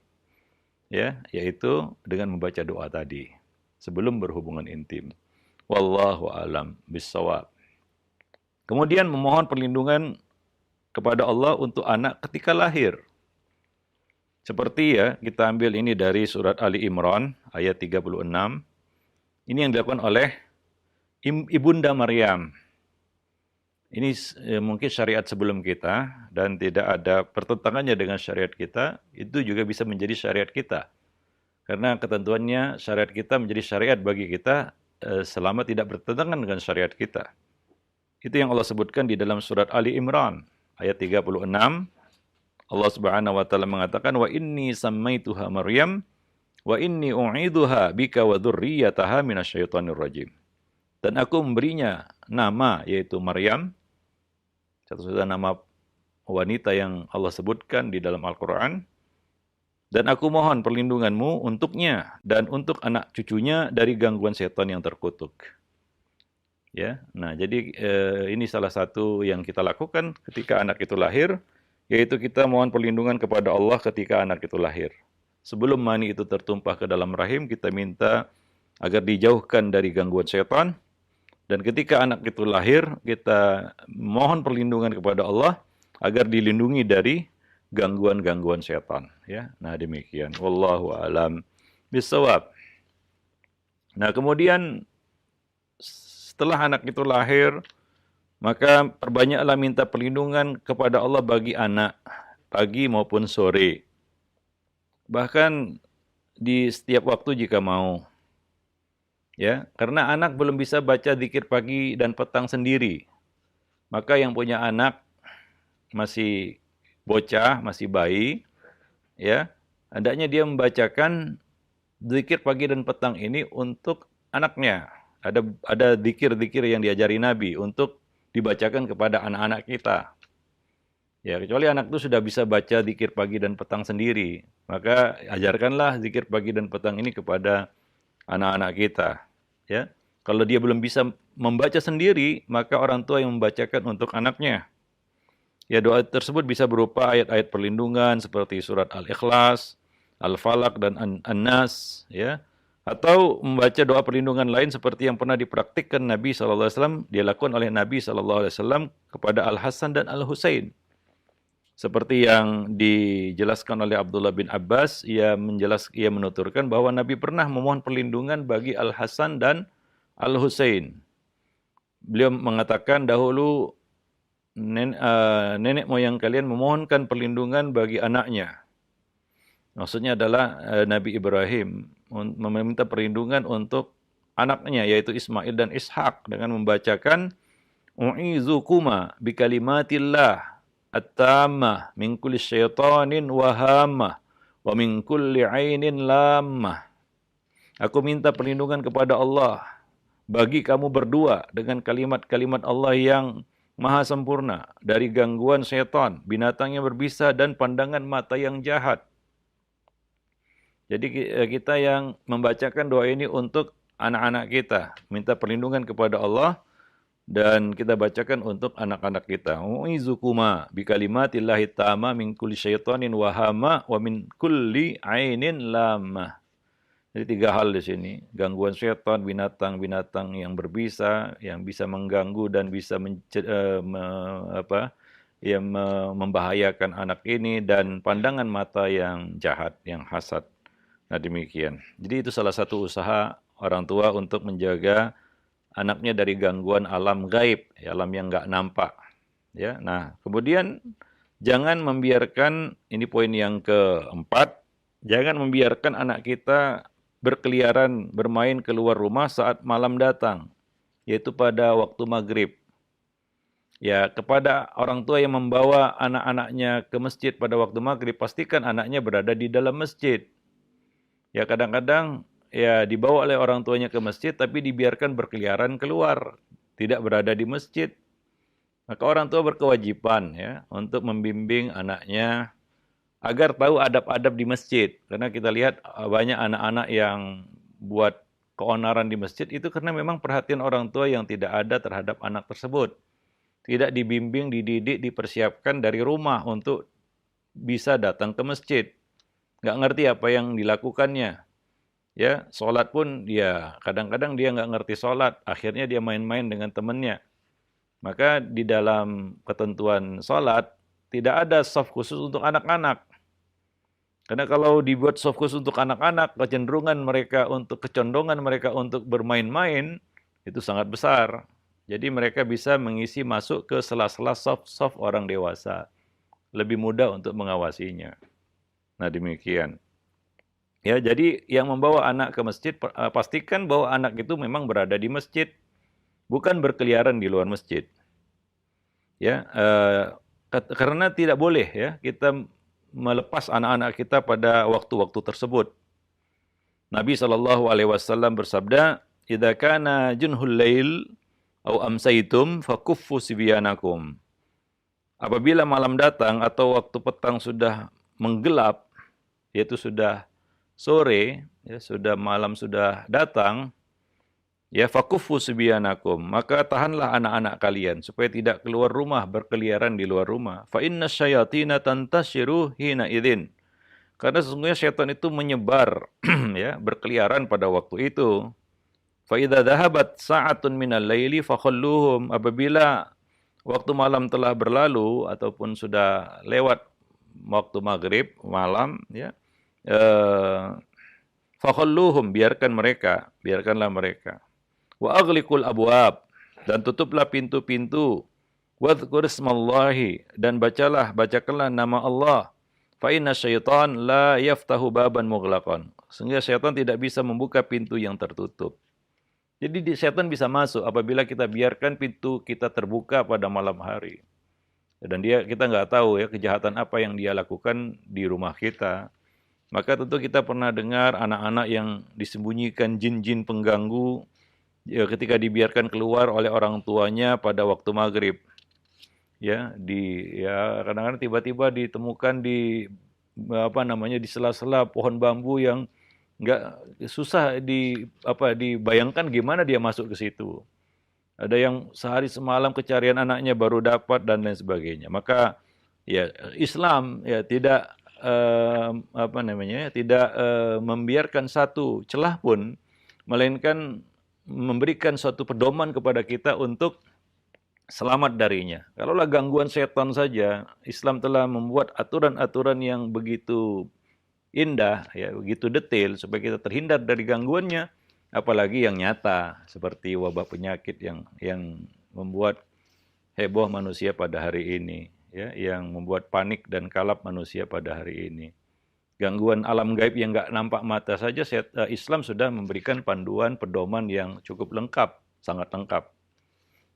ya, yaitu dengan membaca doa tadi sebelum berhubungan intim. Wallahu a'lam bishawab. Kemudian memohon perlindungan kepada Allah untuk anak ketika lahir. Seperti ya, kita ambil ini dari surat Ali Imran ayat 36. Ini yang dilakukan oleh Ibunda Maryam. Ini mungkin syariat sebelum kita dan tidak ada pertentangannya dengan syariat kita, itu juga bisa menjadi syariat kita. Karena ketentuannya syariat kita menjadi syariat bagi kita selama tidak bertentangan dengan syariat kita. Itu yang Allah sebutkan di dalam surat Ali Imran ayat 36. Allah Subhanahu wa taala mengatakan wa inni sammaituha Maryam wa inni u'idzuha bika wa dzurriyyataha minasyaitonir rajim. Dan aku memberinya nama yaitu Maryam, satu-satunya nama wanita yang Allah sebutkan di dalam Al-Quran. Dan aku mohon perlindunganmu untuknya dan untuk anak cucunya dari gangguan setan yang terkutuk. Ya, nah jadi ini salah satu yang kita lakukan ketika anak itu lahir, yaitu kita mohon perlindungan kepada Allah ketika anak itu lahir. Sebelum mani itu tertumpah ke dalam rahim, kita minta agar dijauhkan dari gangguan setan. Dan ketika anak itu lahir, kita mohon perlindungan kepada Allah agar dilindungi dari gangguan-gangguan setan, ya. Nah, demikian. Wallahu a'lam bishawab. Nah, kemudian setelah anak itu lahir, maka perbanyaklah minta perlindungan kepada Allah bagi anak, pagi maupun sore. Bahkan di setiap waktu jika mau. Ya, karena anak belum bisa baca zikir pagi dan petang sendiri. Maka yang punya anak masih bocah, masih bayi, ya, hendaknya dia membacakan zikir pagi dan petang ini untuk anaknya. Ada zikir-zikir yang diajari Nabi untuk dibacakan kepada anak-anak kita. Ya, kecuali anak itu sudah bisa baca zikir pagi dan petang sendiri, maka ajarkanlah zikir pagi dan petang ini kepada anak-anak kita. Ya, kalau dia belum bisa membaca sendiri, maka orang tua yang membacakan untuk anaknya. Ya, doa tersebut bisa berupa ayat-ayat perlindungan seperti surat Al-Ikhlas, Al-Falaq dan An-Nas, ya. Atau membaca doa perlindungan lain seperti yang pernah dipraktikkan Nabi SAW, dilakukan oleh Nabi SAW kepada Al-Hasan dan Al-Husain. Seperti yang dijelaskan oleh Abdullah bin Abbas, ia menuturkan bahwa Nabi pernah memohon perlindungan bagi Al-Hasan dan Al-Husain. Beliau mengatakan dahulu nenek moyang kalian memohonkan perlindungan bagi anaknya. Maksudnya adalah Nabi Ibrahim meminta perlindungan untuk anaknya yaitu Ismail dan Ishak dengan membacakan u'izukuma bikalimatillah at-tammah min kulli syaitanin wahamah wa min kulli ainin lamah. Aku minta perlindungan kepada Allah bagi kamu berdua dengan kalimat-kalimat Allah yang maha sempurna dari gangguan setan, binatang yang berbisa dan pandangan mata yang jahat. Jadi kita yang membacakan doa ini untuk anak-anak kita, minta perlindungan kepada Allah dan kita bacakan untuk anak-anak kita. U'izukuma bikalimatillahi ta'ama min kulli syaitanin wahama wa min kulli ainin lamah. Jadi 3 hal di sini, gangguan setan, binatang-binatang yang berbisa, yang bisa mengganggu dan bisa membahayakan anak ini dan pandangan mata yang jahat, yang hasad. Nah, demikian. Jadi itu salah satu usaha orang tua untuk menjaga anaknya dari gangguan alam gaib, alam yang nggak nampak. Ya, nah kemudian jangan membiarkan, ini poin yang keempat, jangan membiarkan anak kita berkeliaran, bermain keluar rumah saat malam datang, yaitu pada waktu maghrib. Ya, kepada orang tua yang membawa anak-anaknya ke masjid pada waktu maghrib, pastikan anaknya berada di dalam masjid. Ya, kadang-kadang ya dibawa oleh orang tuanya ke masjid tapi dibiarkan berkeliaran keluar, tidak berada di masjid. Maka orang tua berkewajiban ya untuk membimbing anaknya agar tahu adab-adab di masjid. Karena kita lihat banyak anak-anak yang buat keonaran di masjid itu karena memang perhatian orang tua yang tidak ada terhadap anak tersebut. Tidak dibimbing, dididik, dipersiapkan dari rumah untuk bisa datang ke masjid. Nggak ngerti apa yang dilakukannya. Ya, sholat pun dia kadang-kadang dia nggak ngerti sholat. Akhirnya dia main-main dengan temannya. Maka di dalam ketentuan sholat tidak ada shaf khusus untuk anak-anak. Karena kalau dibuat shaf khusus untuk anak-anak, kecondongan mereka untuk bermain-main itu sangat besar. Jadi mereka bisa mengisi masuk ke sela-sela shaf orang dewasa. Lebih mudah untuk mengawasinya. Nah, demikian. Ya, jadi yang membawa anak ke masjid, pastikan bahwa anak itu memang berada di masjid, bukan berkeliaran di luar masjid. Ya, karena tidak boleh ya kita melepas anak-anak kita pada waktu-waktu tersebut. Nabi SAW bersabda, "Idza kana junhul lail aw amsaytum fakuffu sibyanakum." Apabila malam datang atau waktu petang sudah menggelap, yaitu sudah sore, ya sudah malam sudah datang, ya fakuffu sibyanakum, maka tahanlah anak-anak kalian supaya tidak keluar rumah berkeliaran di luar rumah. Fa inna syayatina tantashiru hina idzin. Karena sesungguhnya syaitan itu menyebar ya, berkeliaran pada waktu itu. Fa idza dhahabat sa'atun minal laili fakhalluhum, apabila waktu malam telah berlalu ataupun sudah lewat waktu maghrib malam, ya, fakhalluhum, biarkanlah mereka. Wa aghliqul abwab, dan tutuplah pintu-pintu. Wadhkur ismallahi, dan bacakanlah nama Allah. Fa inna syaitan la yaftahu baban mughlaqan. Sehingga syaitan tidak bisa membuka pintu yang tertutup. Jadi syaitan bisa masuk apabila kita biarkan pintu kita terbuka pada malam hari. Dan kita nggak tahu ya kejahatan apa yang dia lakukan di rumah kita. Maka tentu kita pernah dengar anak-anak yang disembunyikan jin-jin pengganggu ya, ketika dibiarkan keluar oleh orang tuanya pada waktu maghrib. Ya, kadang-kadang tiba-tiba ditemukan di di sela-sela pohon bambu yang nggak susah dibayangkan gimana dia masuk ke situ. Ada yang sehari semalam kecarian anaknya baru dapat dan lain sebagainya. Maka ya Islam ya tidak membiarkan satu celah pun, melainkan memberikan suatu pedoman kepada kita untuk selamat darinya. Kalaulah gangguan setan saja, Islam telah membuat aturan-aturan yang begitu indah, ya, begitu detail supaya kita terhindar dari gangguannya, apalagi yang nyata seperti wabah penyakit yang membuat heboh manusia pada hari ini, ya, yang membuat panik dan kalap manusia pada hari ini. Gangguan alam gaib yang nggak nampak mata saja, Islam sudah memberikan panduan pedoman yang cukup lengkap, sangat lengkap.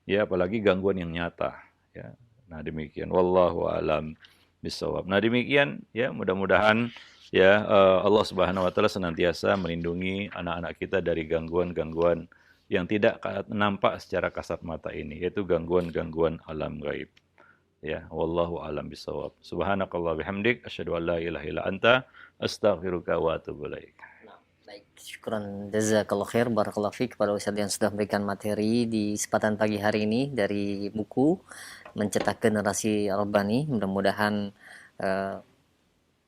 Ya, apalagi gangguan yang nyata. Ya. Nah, demikian. Wallahu a'lam bishawab. Nah, demikian. Ya, mudah-mudahan ya Allah Subhanahu Wa Taala senantiasa melindungi anak-anak kita dari gangguan-gangguan yang tidak nampak secara kasat mata ini, yaitu gangguan-gangguan alam gaib. Ya, wallahu a'lam bishawab. Subhanakallah bihamdik, asyhadu an la ilaha illa anta, astaghfiruka wa atubu ilaik. Baik, syukran jazakallah khair, barakallahu fiik kepada Ustaz yang sudah memberikan materi di kesempatan pagi hari ini dari buku Mencetak Generasi Rabbani. Mudah-mudahan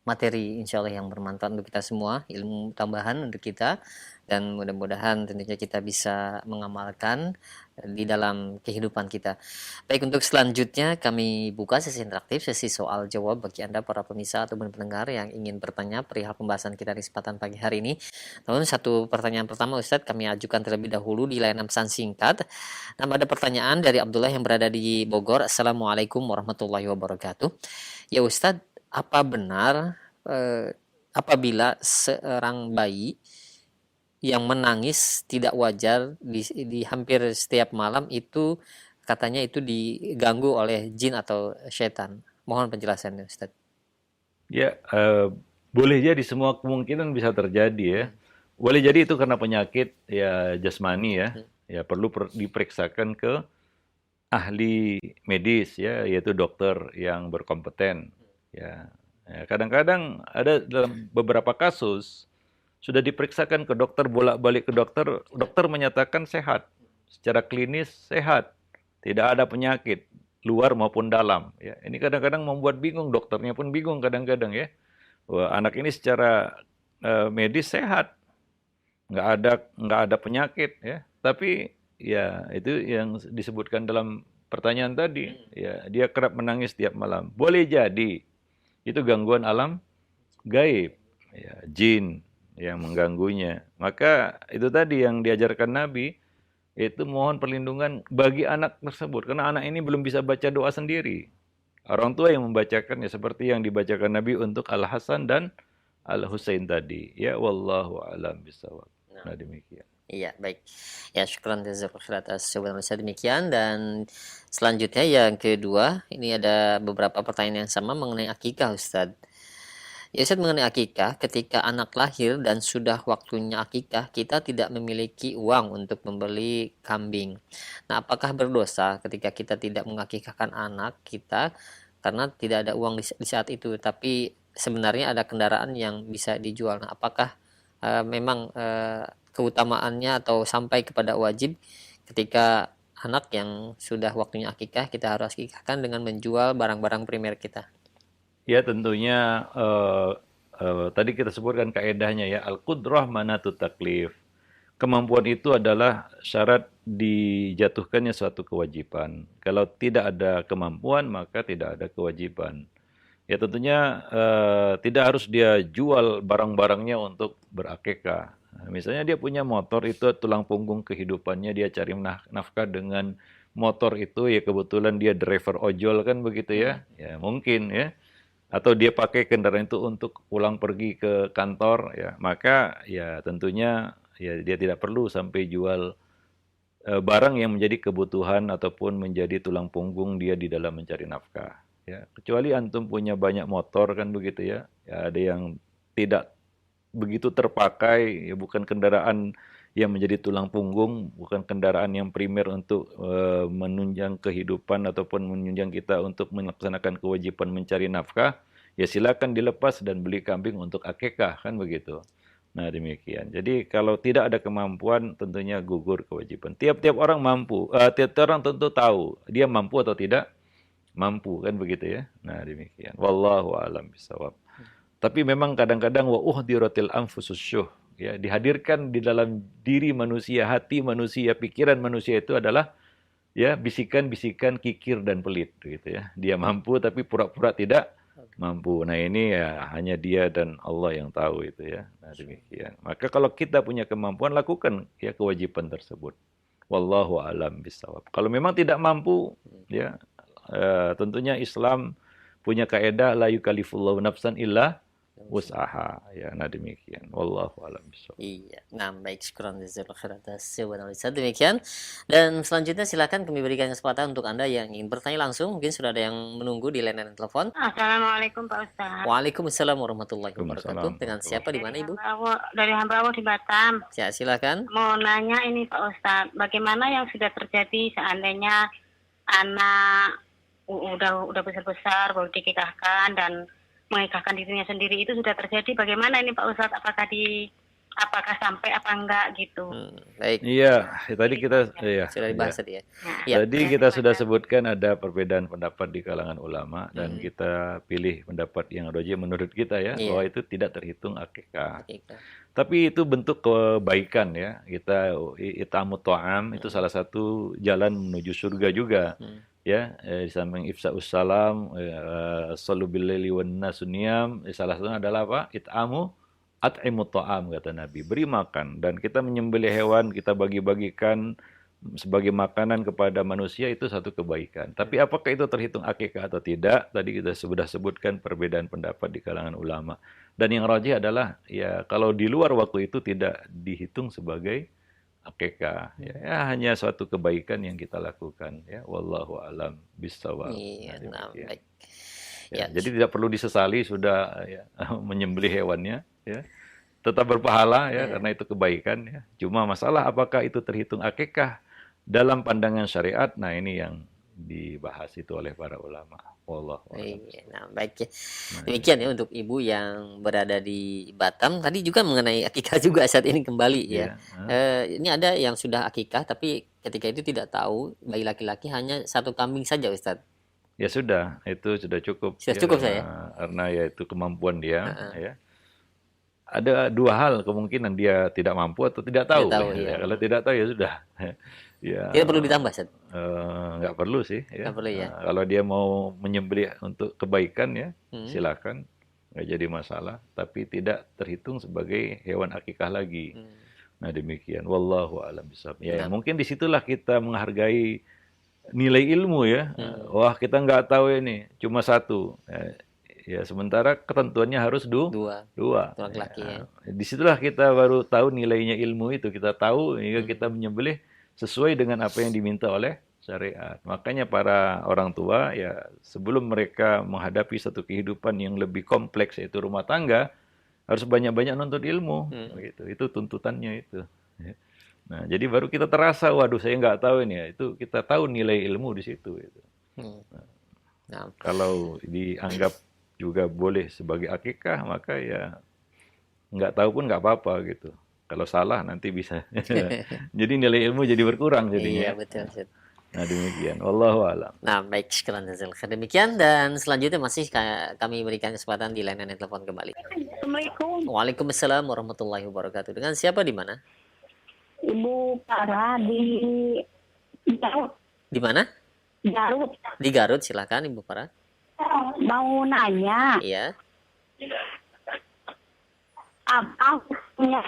materi insya Allah yang bermanfaat untuk kita semua, ilmu tambahan untuk kita, dan mudah-mudahan tentunya kita bisa mengamalkan di dalam kehidupan kita. Baik, untuk selanjutnya kami buka sesi interaktif, sesi soal jawab bagi Anda para pemirsa ataupun pendengar yang ingin bertanya perihal pembahasan kita di kesempatan pagi hari ini. Namun satu pertanyaan pertama Ustadz kami ajukan terlebih dahulu di layanan pesan singkat. Nah, ada pertanyaan dari Abdullah yang berada di Bogor. Assalamualaikum warahmatullahi wabarakatuh. Ya Ustadz, apa benar apabila seorang bayi yang menangis tidak wajar di hampir setiap malam itu katanya itu diganggu oleh jin atau setan? Mohon penjelasannya Ustaz. Ya, boleh jadi semua kemungkinan bisa terjadi ya. Boleh jadi itu karena penyakit ya jasmani ya. Ya perlu diperiksakan ke ahli medis ya, yaitu dokter yang berkompeten. Ya, kadang-kadang ada dalam beberapa kasus sudah diperiksakan ke dokter, bolak-balik ke dokter, dokter menyatakan sehat, secara klinis sehat, tidak ada penyakit luar maupun dalam. Ya, ini kadang-kadang membuat bingung, dokternya pun bingung kadang-kadang ya. Wah, anak ini secara medis sehat, nggak ada penyakit ya, tapi ya itu yang disebutkan dalam pertanyaan tadi, ya dia kerap menangis tiap malam. Boleh jadi itu gangguan alam gaib, ya, jin yang mengganggunya. Maka itu tadi yang diajarkan Nabi, itu mohon perlindungan bagi anak tersebut. Karena anak ini belum bisa baca doa sendiri. Orang tua yang membacakannya seperti yang dibacakan Nabi untuk Al-Hasan dan Al-Husain tadi. Ya, wallahu a'lam bishawab. Nah, demikian. Iya, baik. Ya, syukran jazakallahu atas jawaban saya demikian. Dan selanjutnya yang kedua, ini ada beberapa pertanyaan yang sama mengenai akikah Ustadz. Ya Ustaz, mengenai akikah, ketika anak lahir dan sudah waktunya akikah, kita tidak memiliki uang untuk membeli kambing. Nah, apakah berdosa ketika kita tidak mengakikahkan anak kita karena tidak ada uang di saat itu, tapi sebenarnya ada kendaraan yang bisa dijual. Nah, apakah memang keutamaannya atau sampai kepada wajib ketika anak yang sudah waktunya akikah, kita harus akikahkan dengan menjual barang-barang primer kita? Ya tentunya tadi kita sebutkan kaedahnya ya, al-qudrah manatut taklif. Kemampuan itu adalah syarat dijatuhkannya suatu kewajiban. Kalau tidak ada kemampuan maka tidak ada kewajiban. Ya tentunya tidak harus dia jual barang-barangnya untuk berakekah. Nah, misalnya dia punya motor itu tulang punggung kehidupannya, dia cari nafkah dengan motor itu, ya kebetulan dia driver ojol kan begitu ya. Ya mungkin ya. Atau dia pakai kendaraan itu untuk pulang pergi ke kantor ya, maka ya tentunya ya dia tidak perlu sampai jual barang yang menjadi kebutuhan ataupun menjadi tulang punggung dia di dalam mencari nafkah. Ya, kecuali antum punya banyak motor kan begitu ya. Ya ada yang tidak begitu terpakai, ya bukan kendaraan yang menjadi tulang punggung, bukan kendaraan yang primer untuk menunjang kehidupan ataupun menunjang kita untuk melaksanakan kewajiban mencari nafkah, ya silakan dilepas dan beli kambing untuk akikah kan begitu. Nah, demikian. Jadi kalau tidak ada kemampuan tentunya gugur kewajiban. Tiap-tiap orang mampu, tiap-tiap orang tentu tahu dia mampu atau tidak mampu kan begitu ya. Nah, demikian. Wallahu a'lam bishawab. Tapi memang kadang-kadang wa uhdiratil anfusus syuh, ya, dihadirkan di dalam diri manusia, hati manusia, pikiran manusia itu adalah ya bisikan-bisikan kikir dan pelit gitu ya. Dia mampu tapi pura-pura tidak mampu. Nah, ini ya hanya dia dan Allah yang tahu itu ya. Nah, demikian. Maka kalau kita punya kemampuan lakukan ya kewajiban tersebut. Wallahu a'lam bishawab. Kalau memang tidak mampu ya tentunya Islam punya kaidah la yukallifullahu nafsan illa usaha ya. Nah, demikian. Wallahu a'lam bishawab. Iya, nah baik, syukran jazakallahu khairan atas jawaban Ustaz. Demikian, dan selanjutnya silakan kami berikan kesempatan untuk Anda yang ingin bertanya langsung. Mungkin sudah ada yang menunggu di layanan telepon. Assalamualaikum Pak Ustaz. Waalaikumsalam warahmatullahi wabarakatuh. Waalaikumsalam Dengan siapa di mana Ibu? Dari Hamba Allah di Batam. Ya, silakan. Mau nanya ini Pak Ustaz, bagaimana yang sudah terjadi seandainya anak udah besar-besar baru dikikahkan dan mengikahkan dirinya sendiri, itu sudah terjadi, bagaimana ini Pak Ustaz? Apakah sampai apa enggak gitu? Baik. Iya, tadi kita ya, Sudah dibahas tadi ya. Ya. tadi kita sudah sebutkan ada perbedaan pendapat di kalangan ulama dan kita pilih pendapat yang rajih menurut kita ya, Iya. bahwa itu tidak terhitung akikah. Akikah. Tapi itu bentuk kebaikan ya. Kita itamu ta'am itu salah satu jalan menuju surga juga. Ya, di samping ifsa'us salam, sallu bil laili wan nasu niyam, salah satunya adalah apa? It'amu at'imu ta'am kata Nabi, beri makan, dan kita menyembelih hewan, kita bagi-bagikan sebagai makanan kepada manusia, itu satu kebaikan. Tapi apakah itu terhitung akikah atau tidak? Tadi kita sudah sebutkan perbedaan pendapat di kalangan ulama. Dan yang rajih adalah ya kalau di luar waktu itu tidak dihitung sebagai akikah. Ya, hanya suatu kebaikan yang kita lakukan ya. Wallahu alam bishawab. Iya, nah baik. Ya, jadi tidak perlu disesali sudah ya, menyembelih hewannya ya. Tetap berpahala ya karena itu kebaikan ya. Cuma masalah apakah itu terhitung akikah dalam pandangan syariat? Nah, ini yang dibahas itu oleh para ulama. Wallahu a'lam. Iya, nah baik ya. Demikian ya untuk ibu yang berada di Batam. Tadi juga mengenai akikah juga saat ini kembali ya. Ini ada yang sudah akikah tapi ketika itu tidak tahu bayi laki-laki hanya satu kambing saja Ustadz. Ya sudah, itu sudah cukup. Sudah cukup ya, saya. Karena ya itu kemampuan dia ya. Ada dua hal kemungkinan, dia tidak mampu atau tidak tahu. Tidak tahu, ya. iya. Kalau tidak tahu ya sudah. Ya, Tidak perlu ditambah, Ustaz. nggak perlu sih. Ya. Nggak perlu ya. Kalau dia mau menyembelih untuk kebaikan ya, silakan, nggak jadi masalah. Tapi tidak terhitung sebagai hewan akikah lagi. Nah, demikian. Wallahu a'lam bishawab. Ya, mungkin disitulah kita menghargai nilai ilmu ya. Wah, kita nggak tahu ini, cuma satu. Ya, sementara ketentuannya harus dua. Laki-laki ya. Disitulah kita baru tahu nilainya ilmu itu. Kita tahu hingga kita menyembelih sesuai dengan apa yang diminta oleh syariat. Makanya para orang tua ya sebelum mereka menghadapi satu kehidupan yang lebih kompleks yaitu rumah tangga, harus banyak-banyak nuntut ilmu. Gitu. Itu tuntutannya itu. Nah, jadi baru kita terasa, waduh saya nggak tahu ini ya. Itu kita tahu nilai ilmu di situ. Gitu. Nah, kalau dianggap juga boleh sebagai akikah, maka ya nggak tahu pun nggak apa-apa gitu. Kalau salah nanti bisa. Jadi nilai ilmu jadi berkurang jadinya. Iya, betul. Nah, demikian. Wallahu a'lam. Nah, baik, sekian demikian, dan selanjutnya masih kami berikan kesempatan di layanan telepon kembali. Assalamualaikum. Waalaikumsalam warahmatullahi wabarakatuh. Dengan siapa di mana? Ibu Farah di Garut. Di mana? Garut. Di Garut, silakan Ibu Farah. Mau nanya, Iya. apa hukumnya?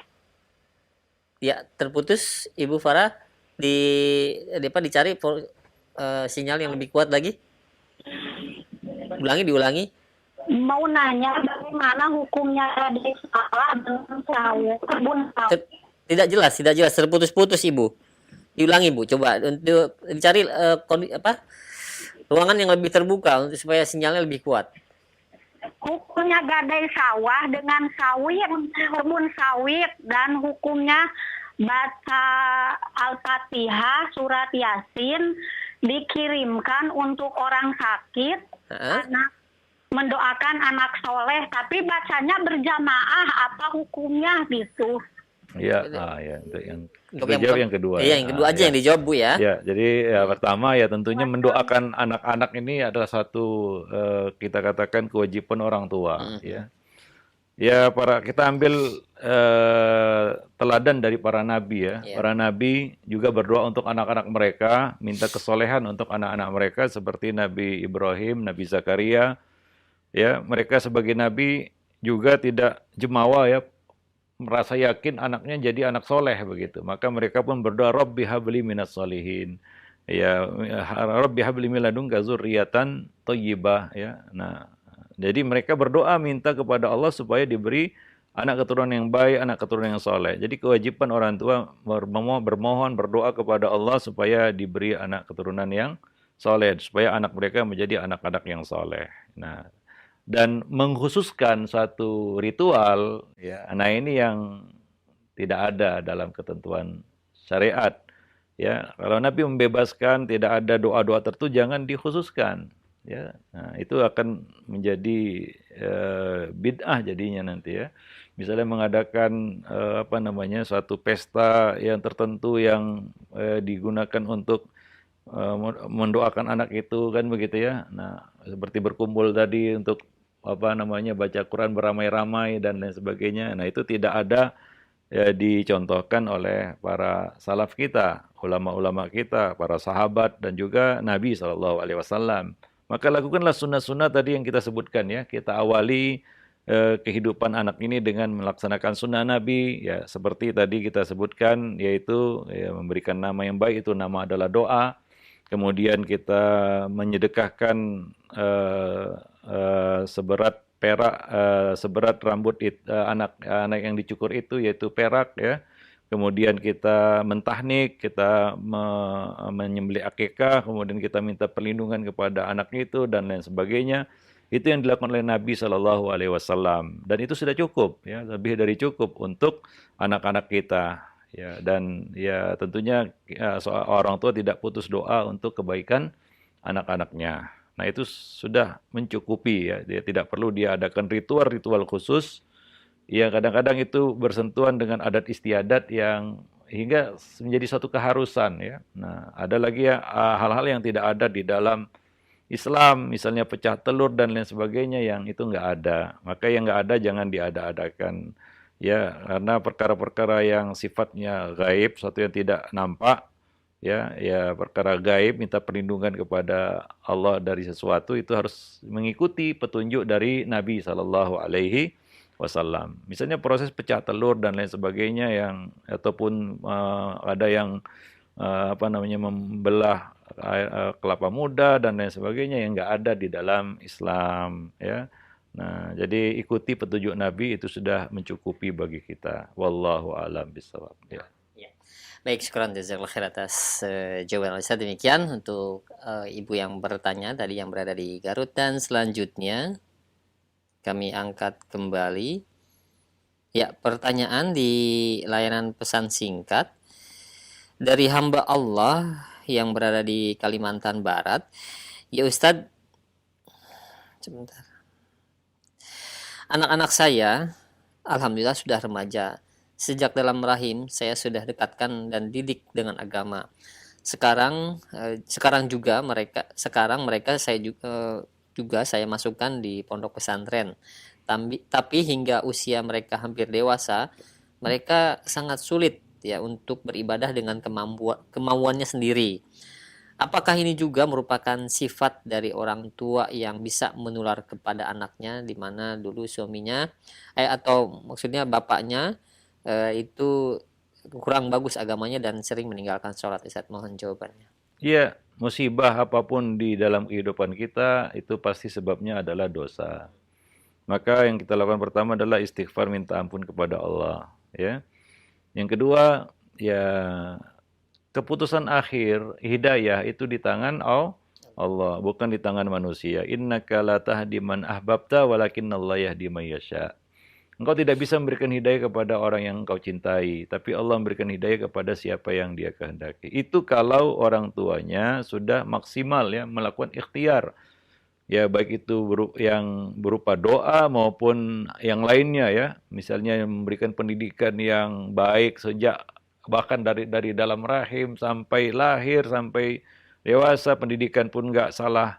Ya, terputus Ibu Farah, di apa, dicari sinyal yang lebih kuat lagi. Diulangi. Mau nanya bagaimana hukumnya di sawah dengan sawah, kebun sawah. Tidak jelas, terputus-putus Ibu. Diulangi Bu, coba untuk dicari ruangan yang lebih terbuka untuk supaya sinyalnya lebih kuat. Hukumnya gadai sawah dengan sawit, kebun sawit, dan hukumnya baca Al-Fatihah, surat Yasin dikirimkan untuk orang sakit, anak mendoakan anak soleh, tapi bacanya berjamaah, apa hukumnya gitu? Ya, ya untuk yang kedua. Iya, yang kedua aja yang dijawab Bu ya. Ya, jadi ya pertama ya tentunya mendoakan anak-anak ini adalah satu kita katakan kewajiban orang tua, ya. Ya, kita ambil teladan dari para nabi ya. Para nabi juga berdoa untuk anak-anak mereka, minta kesolehan untuk anak-anak mereka seperti Nabi Ibrahim, Nabi Zakaria. Ya, mereka sebagai nabi juga tidak jemawa ya, merasa yakin anaknya jadi anak soleh begitu. Maka mereka pun berdoa, Rabbi habli minas solihin. Ya, Rabbi habli min ladunka dzurriyyatan thayyibah ya. Nah, jadi mereka berdoa minta kepada Allah supaya diberi anak keturunan yang baik, anak keturunan yang soleh. Jadi kewajiban orang tua bermohon, berdoa kepada Allah supaya diberi anak keturunan yang soleh, supaya anak mereka menjadi anak-anak yang soleh. Nah, dan mengkhususkan satu ritual, ya, nah ini yang tidak ada dalam ketentuan syariat. Ya, kalau Nabi membebaskan tidak ada doa-doa tertentu jangan dikhususkan. Ya, nah, itu akan menjadi bid'ah jadinya nanti ya. Misalnya mengadakan suatu pesta yang tertentu yang digunakan untuk mendoakan anak itu kan begitu ya. Nah, seperti berkumpul tadi untuk baca Quran beramai-ramai dan lain sebagainya. Nah, itu tidak ada ya, dicontohkan oleh para salaf kita, ulama-ulama kita, para sahabat dan juga Nabi SAW. Maka lakukanlah sunnah-sunnah tadi yang kita sebutkan ya. Kita awali kehidupan anak ini dengan melaksanakan sunnah Nabi ya, seperti tadi kita sebutkan, yaitu ya, memberikan nama yang baik, itu nama adalah doa. Kemudian kita menyedekahkan seberat perak, seberat rambut anak yang dicukur itu, yaitu perak ya. Kemudian kita mentahnik, kita menyembelih akikah, kemudian kita minta perlindungan kepada anak itu dan lain sebagainya. Itu yang dilakukan oleh Nabi Shallallahu Alaihi Wasallam, dan itu sudah cukup ya, lebih dari cukup untuk anak-anak kita. Ya, dan ya tentunya orang tua tidak putus doa untuk kebaikan anak-anaknya. Nah, itu sudah mencukupi ya. Dia tidak perlu diadakan ritual-ritual khusus. Ya, kadang-kadang itu bersentuhan dengan adat istiadat yang hingga menjadi suatu keharusan ya. Nah, ada lagi ya hal-hal yang tidak ada di dalam Islam, misalnya pecah telur dan lain sebagainya, yang itu nggak ada. Maka yang nggak ada jangan diada-adakan. Ya, karena perkara-perkara yang sifatnya gaib, sesuatu yang tidak nampak, ya perkara gaib, minta perlindungan kepada Allah dari sesuatu, itu harus mengikuti petunjuk dari Nabi Shallallahu Alaihi Wasallam. Misalnya proses pecah telur dan lain sebagainya, yang ataupun ada yang membelah kelapa muda dan lain sebagainya yang nggak ada di dalam Islam ya. Nah, jadi ikuti petunjuk Nabi itu sudah mencukupi bagi kita. Wallahu a'lam bishawab. Ya. Baik, syukran jazakallahu khair atas jawaban Ustaz. Demikian untuk ibu yang bertanya tadi yang berada di Garut, dan selanjutnya kami angkat kembali ya pertanyaan di layanan pesan singkat dari hamba Allah yang berada di Kalimantan Barat. Ya Ustadz, sebentar. Anak-anak saya, alhamdulillah sudah remaja. Sejak dalam rahim, saya sudah dekatkan dan didik dengan agama. Sekarang mereka saya juga saya masukkan di pondok pesantren. Tapi hingga usia mereka hampir dewasa, mereka sangat sulit ya untuk beribadah dengan kemauannya sendiri. Apakah ini juga merupakan sifat dari orang tua yang bisa menular kepada anaknya, di mana dulu suaminya atau maksudnya bapaknya itu kurang bagus agamanya dan sering meninggalkan sholat? Ustaz, mohon jawabannya. Iya, musibah apapun di dalam kehidupan kita itu pasti sebabnya adalah dosa. Maka yang kita lakukan pertama adalah istighfar, minta ampun kepada Allah, ya. Yang kedua, ya keputusan akhir hidayah itu di tangan Allah, bukan di tangan manusia. Innaka la tahdi man ahbabta walakinnallaha yahdi man yasha. Engkau tidak bisa memberikan hidayah kepada orang yang engkau cintai, tapi Allah memberikan hidayah kepada siapa yang Dia kehendaki. Itu kalau orang tuanya sudah maksimal ya melakukan ikhtiar. Ya baik itu yang berupa doa maupun yang lainnya ya. Misalnya memberikan pendidikan yang baik sejak bahkan dari dalam rahim sampai lahir sampai dewasa, pendidikan pun nggak salah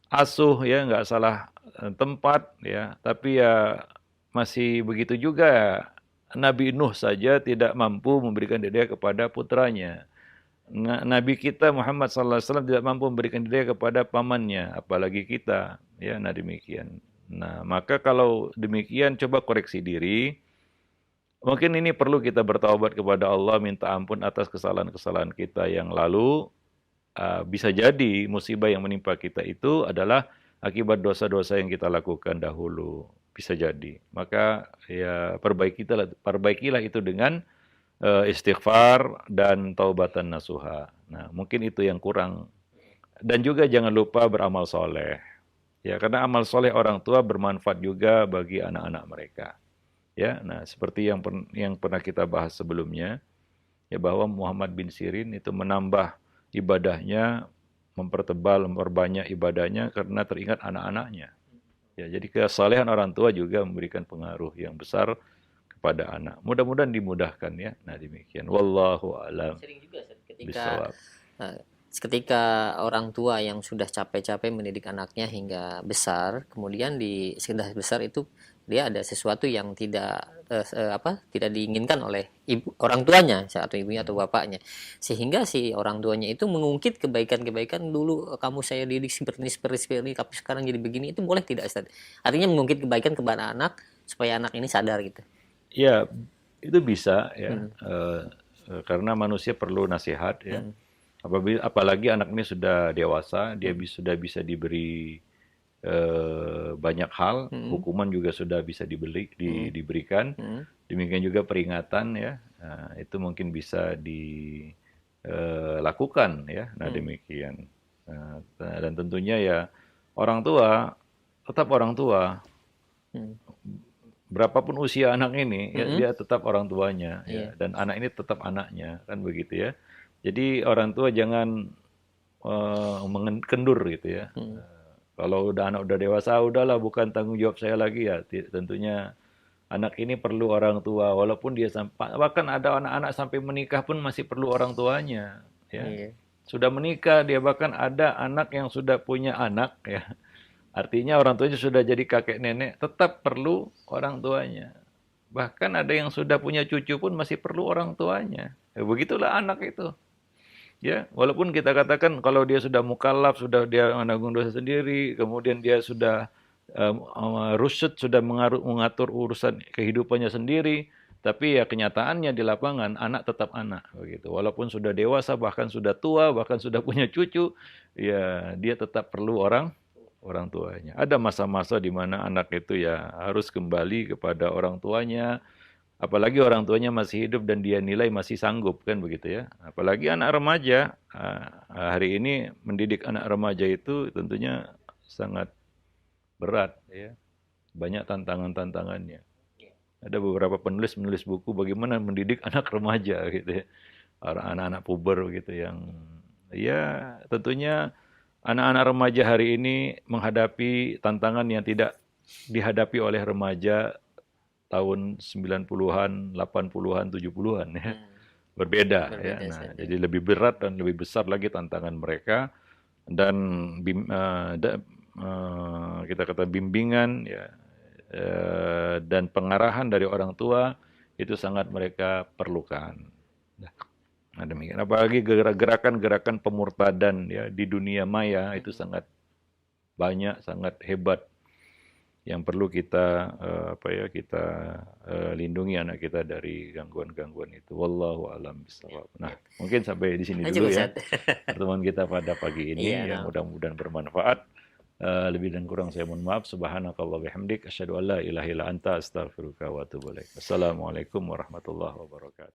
asuh ya, nggak salah tempat ya. Tapi ya masih begitu juga. Nabi Nuh saja tidak mampu memberikan hidayah kepada putranya. Nabi kita Muhammad SAW tidak mampu memberikan hidayah kepada pamannya, apalagi kita. Ya, nah demikian. Nah, maka kalau demikian coba koreksi diri. Mungkin ini perlu kita bertaubat kepada Allah, minta ampun atas kesalahan-kesalahan kita yang lalu. Bisa jadi musibah yang menimpa kita itu adalah akibat dosa-dosa yang kita lakukan dahulu. Bisa jadi. Maka ya perbaikilah itu dengan istighfar dan taubatan nasuha. Nah, mungkin itu yang kurang. Dan juga jangan lupa beramal soleh. Ya, karena amal soleh orang tua bermanfaat juga bagi anak-anak mereka. Ya, nah seperti yang pernah kita bahas sebelumnya, ya bahwa Muhammad bin Sirin itu menambah ibadahnya, memperbanyak ibadahnya karena teringat anak-anaknya. Ya, jadi kesalehan orang tua juga memberikan pengaruh yang besar kepada anak. Mudah-mudahan dimudahkan ya. Nah, demikian. Wallahu a'lam. Sering juga ketika orang tua yang sudah capek-capek mendidik anaknya hingga besar, kemudian sudah besar itu dia ada sesuatu yang tidak diinginkan oleh orang tuanya atau ibunya atau bapaknya, sehingga si orang tuanya itu mengungkit kebaikan-kebaikan dulu, kamu saya didik seperti ini tapi sekarang jadi begini. Itu boleh tidak, Ustaz? Artinya mengungkit kebaikan kepada anak supaya anak ini sadar gitu. Ya, itu bisa ya. Karena manusia perlu nasihat ya. Apalagi anak ini sudah dewasa, dia sudah bisa diberi banyak hal, hukuman juga sudah bisa diberikan. Demikian juga peringatan ya. Nah, itu mungkin bisa dilakukan ya. Nah, demikian. Dan tentunya ya orang tua tetap orang tua. Berapapun usia anak ini, ya, dia tetap orang tuanya, ya, dan anak ini tetap anaknya, kan begitu ya. Jadi orang tua jangan mengendur gitu ya. Kalau anak udah dewasa, udahlah bukan tanggung jawab saya lagi ya. Tentunya anak ini perlu orang tua, walaupun dia bahkan ada anak-anak sampai menikah pun masih perlu orang tuanya. Ya. Sudah menikah, dia bahkan ada anak yang sudah punya anak ya. Artinya orang tuanya sudah jadi kakek nenek, tetap perlu orang tuanya. Bahkan ada yang sudah punya cucu pun masih perlu orang tuanya. Ya, begitulah anak itu. Ya, walaupun kita katakan kalau dia sudah mukallaf, sudah dia menanggung dosa sendiri, kemudian dia sudah rusyad, sudah mengatur urusan kehidupannya sendiri, tapi ya kenyataannya di lapangan anak tetap anak begitu. Walaupun sudah dewasa, bahkan sudah tua, bahkan sudah punya cucu, ya dia tetap perlu orang tuanya. Ada masa-masa di mana anak itu ya harus kembali kepada orang tuanya, apalagi orang tuanya masih hidup dan dia nilai masih sanggup, kan begitu ya. Apalagi anak remaja, hari ini mendidik anak remaja itu tentunya sangat berat ya. Banyak tantangan-tantangannya. Ada beberapa penulis buku bagaimana mendidik anak remaja gitu ya. Anak-anak puber gitu yang ya tentunya anak-anak remaja hari ini menghadapi tantangan yang tidak dihadapi oleh remaja tahun 90-an, 80-an, 70-an ya. Berbeda ya. Nah, jadi lebih berat dan lebih besar lagi tantangan mereka, dan kita kata bimbingan ya, dan pengarahan dari orang tua itu sangat mereka perlukan. Nah. Nah, demikian. Apalagi gerakan-gerakan pemurtadan ya di dunia maya itu sangat banyak, sangat hebat yang perlu kita lindungi anak kita dari gangguan-gangguan itu. Wallahu a'lam bishawab. Nah, mungkin sampai di sini dulu ya pertemuan kita pada pagi ini. Iya, Yang mudah-mudahan bermanfaat. Lebih dan kurang saya mohon maaf. Subhanakallah bihamdik. Asyhadu an la ilaha illa anta astaghfiruka wa atubu ilaik. Wassalamualaikum warahmatullahi wabarakatuh.